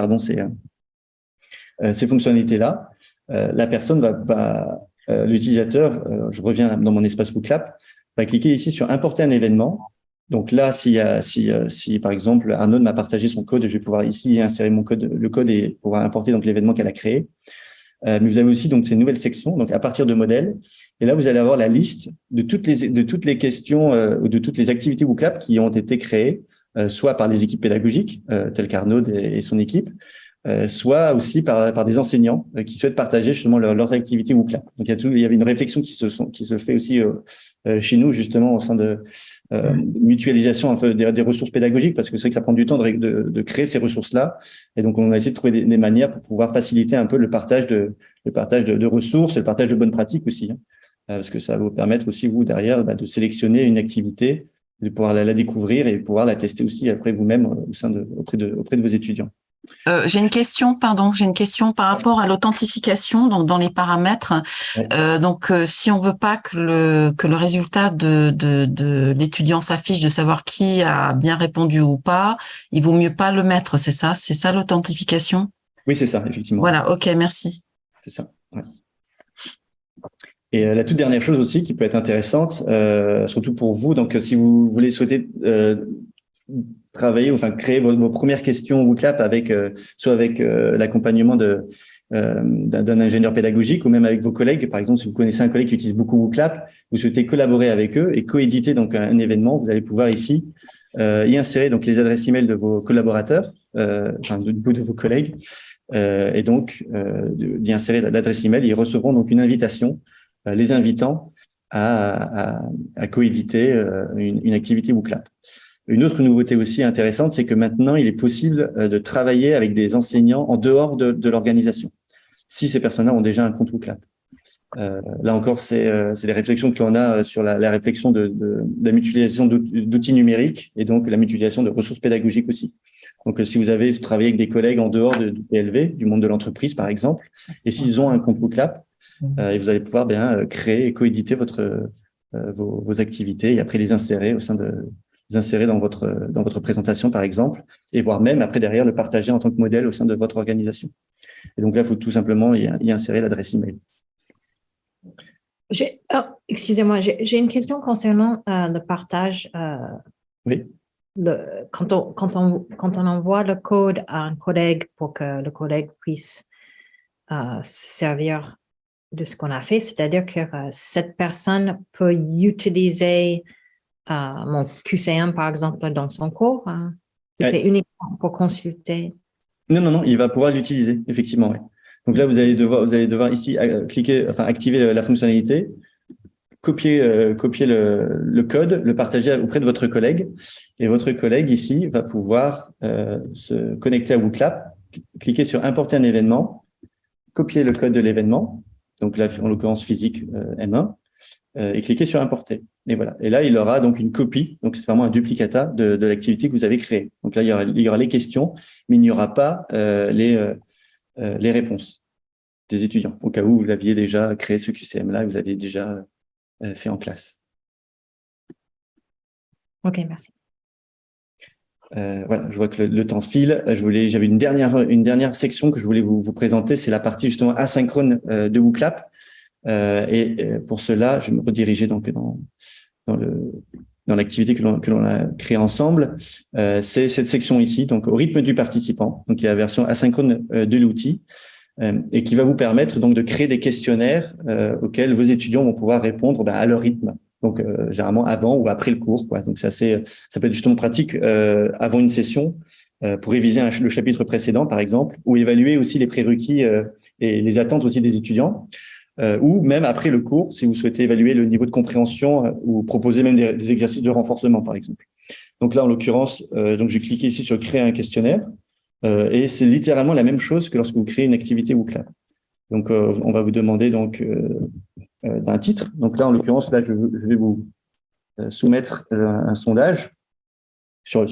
ces fonctionnalités-là, la personne l'utilisateur, je reviens dans mon espace WooClap, va cliquer ici sur importer un événement. Donc là, si par exemple Arnaud m'a partagé son code, je vais pouvoir ici insérer le code et pouvoir importer donc l'événement qu'elle a créé. Mais vous avez aussi donc ces nouvelles sections, donc à partir de modèles. Et là, vous allez avoir la liste de toutes les questions ou de toutes les activités WooClap qui ont été créées, soit par des équipes pédagogiques telles qu'Arnaud et son équipe, soit aussi par des enseignants qui souhaitent partager justement leurs activités WooClap. Donc il y avait une réflexion qui se fait aussi chez nous justement au sein de mutualisation un peu des ressources pédagogiques, parce que c'est vrai que ça prend du temps de créer ces ressources-là, et donc on a essayé de trouver des manières pour pouvoir faciliter un peu le partage de ressources et le partage de bonnes pratiques aussi, hein, parce que ça va vous permettre aussi vous derrière de sélectionner une activité, de pouvoir la découvrir et pouvoir la tester aussi après vous-même auprès de vos étudiants. J'ai une question par rapport à l'authentification, donc dans les paramètres. Ouais. Si on veut pas que le résultat de l'étudiant s'affiche, de savoir qui a bien répondu ou pas, il vaut mieux pas le mettre, c'est ça? C'est ça l'authentification? Oui, c'est ça, effectivement. Voilà, ok, merci. C'est ça. Ouais. Et la toute dernière chose aussi qui peut être intéressante, surtout pour vous, donc si vous voulez souhaiter travailler, enfin créer vos premières questions WooClap soit avec l'accompagnement d'un ingénieur pédagogique ou même avec vos collègues. Par exemple, si vous connaissez un collègue qui utilise beaucoup WooClap, vous souhaitez collaborer avec eux et coéditer donc un événement, vous allez pouvoir ici y insérer donc les adresses email de vos collaborateurs, de vos collègues, et donc d'y insérer l'adresse email. Ils recevront donc une invitation les invitant à coéditer une activité WooClap. Une autre nouveauté aussi intéressante, c'est que maintenant, il est possible de travailler avec des enseignants en dehors de l'organisation, si ces personnes-là ont déjà un compte WooClap. Là encore, c'est des réflexions que l'on a sur la réflexion de la mutualisation d'outils numériques et donc la mutualisation de ressources pédagogiques aussi. Donc, si vous avez travaillé avec des collègues en dehors du PLV, du monde de l'entreprise, par exemple, et s'ils ont un compte WooClap, et vous allez pouvoir bien créer et coéditer vos activités et après les insérer dans votre présentation, par exemple, et voire même après derrière le partager en tant que modèle au sein de votre organisation. Et donc là, il faut tout simplement y insérer l'adresse email. Excusez-moi, j'ai une question concernant le partage. Oui. Quand on envoie le code à un collègue pour que le collègue puisse se servir de ce qu'on a fait, c'est-à-dire que cette personne peut utiliser mon QCM, par exemple, dans son cours. C'est uniquement pour consulter. Non, il va pouvoir l'utiliser, effectivement. Ouais. Donc là, vous allez devoir ici activer la fonctionnalité, copier le code, le partager auprès de votre collègue, et votre collègue ici va pouvoir se connecter à WooClap, cliquer sur importer un événement, copier le code de l'événement, donc là en l'occurrence physique M1, et cliquer sur importer. Et voilà. Et là, il aura donc une copie, donc c'est vraiment un duplicata de l'activité que vous avez créée. Donc là, il y aura les questions, mais il n'y aura pas les réponses des étudiants, au cas où vous l'aviez déjà créé ce QCM-là, vous l'aviez déjà fait en classe. Ok, merci. Voilà, je vois que le temps file. J'avais une dernière section que je voulais vous présenter, c'est la partie justement asynchrone de WooClap. Et pour cela, je vais me rediriger donc dans l'activité que l'on a créée ensemble. C'est cette section ici, donc au rythme du participant. Donc il y a la version asynchrone de l'outil et qui va vous permettre donc de créer des questionnaires auxquels vos étudiants vont pouvoir répondre à leur rythme. Donc généralement avant ou après le cours, quoi. Donc ça peut être justement pratique avant une session pour réviser le chapitre précédent par exemple, ou évaluer aussi les prérequis et les attentes aussi des étudiants. Ou même après le cours, si vous souhaitez évaluer le niveau de compréhension ou proposer même des exercices de renforcement, par exemple. Donc là, en l'occurrence, donc je vais cliquer ici sur « Créer un questionnaire » et c'est littéralement la même chose que lorsque vous créez une activité WooClap. Donc, on va vous demander donc d'un titre. Donc là, en l'occurrence, là, je vais vous soumettre un sondage sur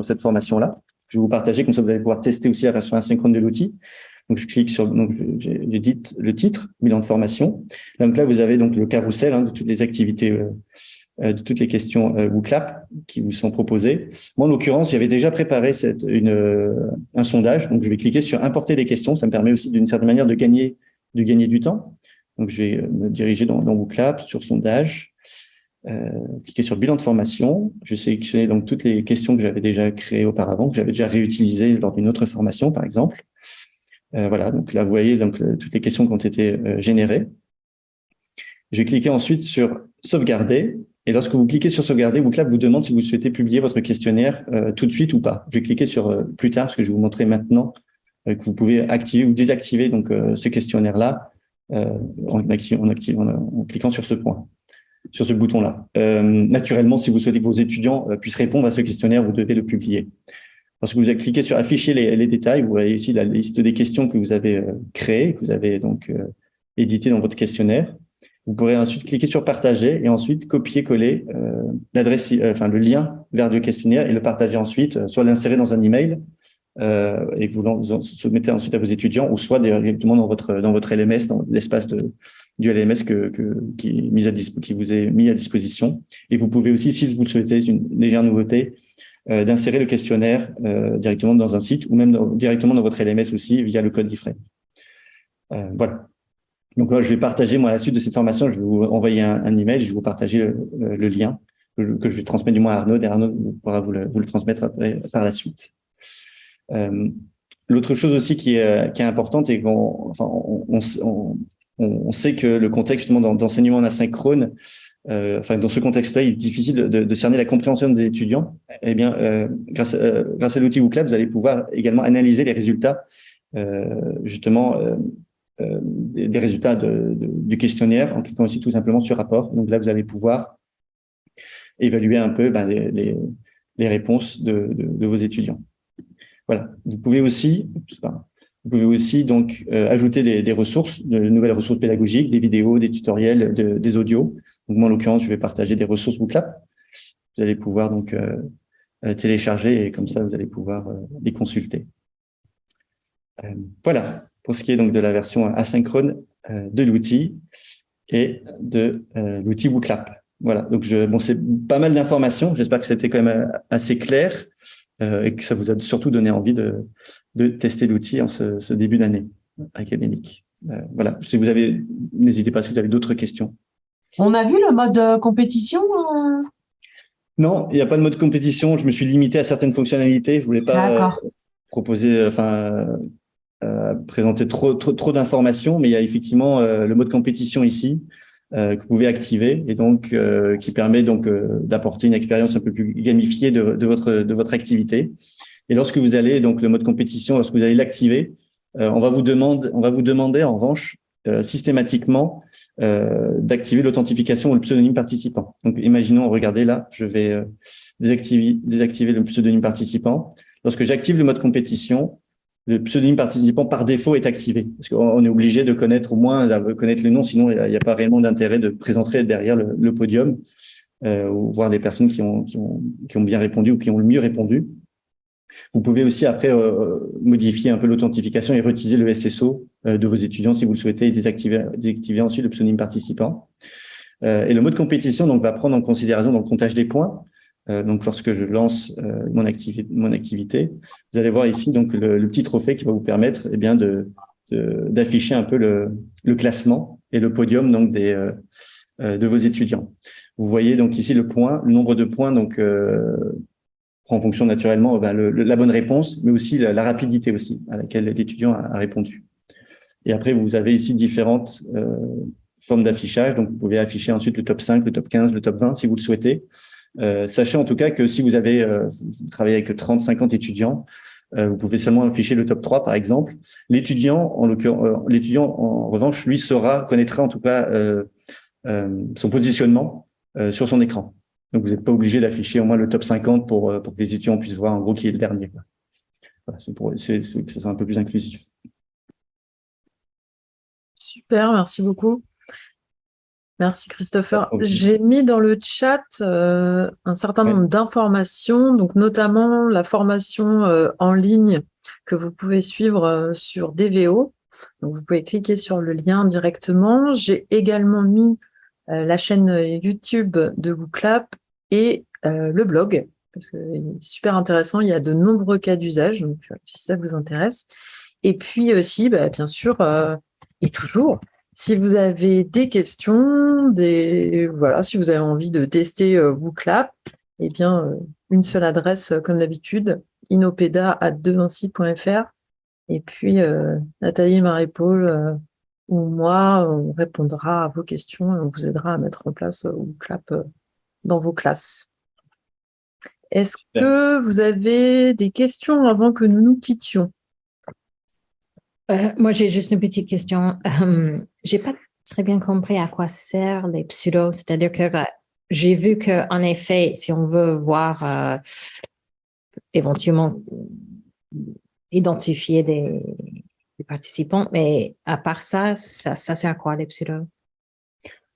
cette formation-là. Je vais vous partager, comme ça vous allez pouvoir tester aussi la version asynchrone de l'outil. Donc, je clique sur le titre, bilan de formation. Donc là, vous avez donc le carrousel de toutes les activités, de toutes les questions WooClap qui vous sont proposées. Moi, en l'occurrence, j'avais déjà préparé un sondage. Donc, je vais cliquer sur importer des questions. Ça me permet aussi d'une certaine manière de gagner du temps. Donc, je vais me diriger dans WooClap sur sondage, cliquer sur bilan de formation. Je vais sélectionner donc toutes les questions que j'avais déjà créées auparavant, que j'avais déjà réutilisées lors d'une autre formation, par exemple. Voilà, donc là, vous voyez donc toutes les questions qui ont été générées. Je vais cliquer ensuite sur sauvegarder Et lorsque vous cliquez sur sauvegarder, WooClap vous demande si vous souhaitez publier votre questionnaire tout de suite ou pas. Je vais cliquer sur plus tard parce que je vais vous montrer maintenant que vous pouvez activer ou désactiver donc ce questionnaire-là en cliquant sur ce point, sur ce bouton-là. Naturellement, si vous souhaitez que vos étudiants puissent répondre à ce questionnaire, vous devez le publier. Lorsque vous avez cliqué sur afficher les détails, vous voyez ici la liste des questions que vous avez créées, que vous avez donc éditées dans votre questionnaire. Vous pourrez ensuite cliquer sur partager et ensuite copier-coller le lien vers le questionnaire et le partager ensuite, soit l'insérer dans un email et que vous soumettez ensuite à vos étudiants, ou soit directement dans votre LMS, dans l'espace du LMS qui vous est mis à disposition. Et vous pouvez aussi, si vous le souhaitez, une légère nouveauté, d'insérer le questionnaire directement dans un site ou même directement dans votre LMS aussi via le code iframe. Voilà. Donc là, je vais partager, moi, à la suite de cette formation, je vais vous envoyer un email, je vais vous partager le lien que je vais transmettre du moins à Arnaud, et Arnaud pourra vous le transmettre après, par la suite. L'autre chose aussi qui est importante et on sait que le contexte justement d'enseignement en asynchrone, dans ce contexte-là, il est difficile de cerner la compréhension des étudiants. Eh bien, grâce à l'outil WooClap, vous allez pouvoir également analyser les résultats, des résultats du questionnaire en cliquant aussi tout simplement sur rapport. Donc là, vous allez pouvoir évaluer un peu les réponses de vos étudiants. Voilà. Vous pouvez aussi donc ajouter des ressources, de nouvelles ressources pédagogiques, des vidéos, des tutoriels, des audios. Donc moi, en l'occurrence, je vais partager des ressources WooClap. Vous allez pouvoir donc télécharger et comme ça, vous allez pouvoir les consulter. Voilà, pour ce qui est donc de la version asynchrone de l'outil et de l'outil WooClap. Voilà, donc c'est pas mal d'informations. J'espère que c'était quand même assez clair et que ça vous a surtout donné envie de tester l'outil en ce début d'année académique. Voilà, n'hésitez pas si vous avez d'autres questions. On a vu le mode compétition Non, il n'y a pas de mode compétition. Je me suis limité à certaines fonctionnalités. Je voulais pas proposer, présenter trop d'informations, mais il y a effectivement le mode compétition ici que vous pouvez activer et donc qui permet donc d'apporter une expérience un peu plus gamifiée de votre activité. Et lorsque vous allez donc le mode compétition, lorsque vous allez l'activer, on va vous demander en revanche systématiquement d'activer l'authentification ou le pseudonyme participant. Donc imaginons, regardez là, je vais désactiver le pseudonyme participant. Lorsque j'active le mode compétition, le pseudonyme participant par défaut est activé parce qu'on est obligé de connaître au moins connaître les noms, sinon il n'y a pas réellement d'intérêt de présenter derrière le podium ou voir des personnes qui ont bien répondu ou qui ont le mieux répondu. Vous pouvez aussi après modifier un peu l'authentification et réutiliser le SSO de vos étudiants si vous le souhaitez et désactiver ensuite le pseudonyme participant. Et le mode compétition donc va prendre en considération dans le comptage des points. Donc, lorsque je lance mon activité, vous allez voir ici donc le petit trophée qui va vous permettre d'afficher un peu le classement et le podium donc de vos étudiants. Vous voyez donc ici le nombre de points donc en fonction naturellement la bonne réponse, mais aussi la rapidité aussi à laquelle l'étudiant a répondu. Et après vous avez ici différentes formes d'affichage. Donc vous pouvez afficher ensuite le top 5, le top 15, le top 20 si vous le souhaitez. Sachez en tout cas que si vous travaillez avec 30-50 étudiants, vous pouvez seulement afficher le top 3 par exemple. L'étudiant en revanche, lui connaîtra en tout cas son positionnement sur son écran. Donc vous n'êtes pas obligé d'afficher au moins le top 50 pour que les étudiants puissent voir en gros qui est le dernier. Voilà, c'est que ce soit un peu plus inclusif. Super, merci beaucoup. Merci Christopher. J'ai mis dans le chat un certain nombre d'informations, donc notamment la formation en ligne que vous pouvez suivre sur DVO. Donc vous pouvez cliquer sur le lien directement. J'ai également mis la chaîne YouTube de WooClap et le blog, parce que c'est super intéressant. Il y a de nombreux cas d'usage, donc si ça vous intéresse. Et puis aussi, bien sûr, et toujours, si vous avez des questions, si vous avez envie de tester WooClap, eh bien, une seule adresse comme d'habitude, inopeda@devinci.fr. Et puis, Nathalie, Marie-Paul ou moi, on répondra à vos questions et on vous aidera à mettre en place WooClap dans vos classes. Est-ce que vous avez des questions avant que nous nous quittions? Moi, j'ai juste une petite question. J'ai pas très bien compris à quoi servent les pseudos. C'est-à-dire que j'ai vu qu'en effet, si on veut voir éventuellement identifier des participants, mais à part ça sert à quoi les pseudos?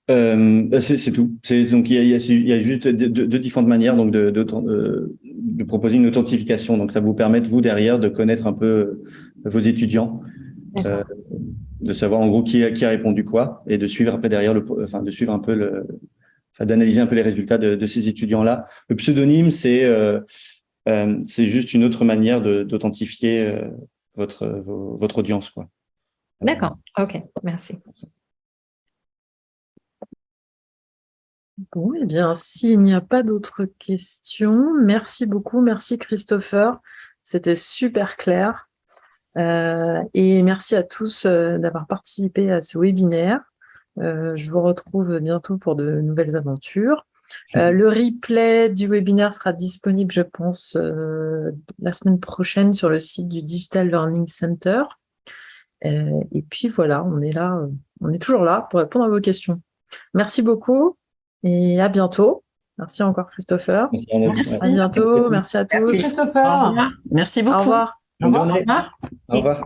C'est tout. Donc il y a juste deux différentes manières donc de proposer une authentification. Donc ça vous permet vous derrière de connaître un peu vos étudiants, de savoir en gros qui a répondu quoi et de suivre après derrière d'analyser un peu les résultats de ces étudiants-là. Le pseudonyme c'est juste une autre manière d'authentifier votre audience quoi. D'accord. Ok. Merci. Bon, eh bien, s'il n'y a pas d'autres questions, merci beaucoup. Merci Christopher. C'était super clair. Et merci à tous d'avoir participé à ce webinaire. Je vous retrouve bientôt pour de nouvelles aventures. Le replay du webinaire sera disponible, je pense, la semaine prochaine sur le site du Digital Learning Center. Et puis voilà, on est toujours là pour répondre à vos questions. Merci beaucoup. Et à bientôt. Merci encore, Christopher. Merci. À bientôt. Merci à tous. Merci, Christopher. Merci beaucoup. Au revoir. Bonne journée. Au revoir. Au revoir.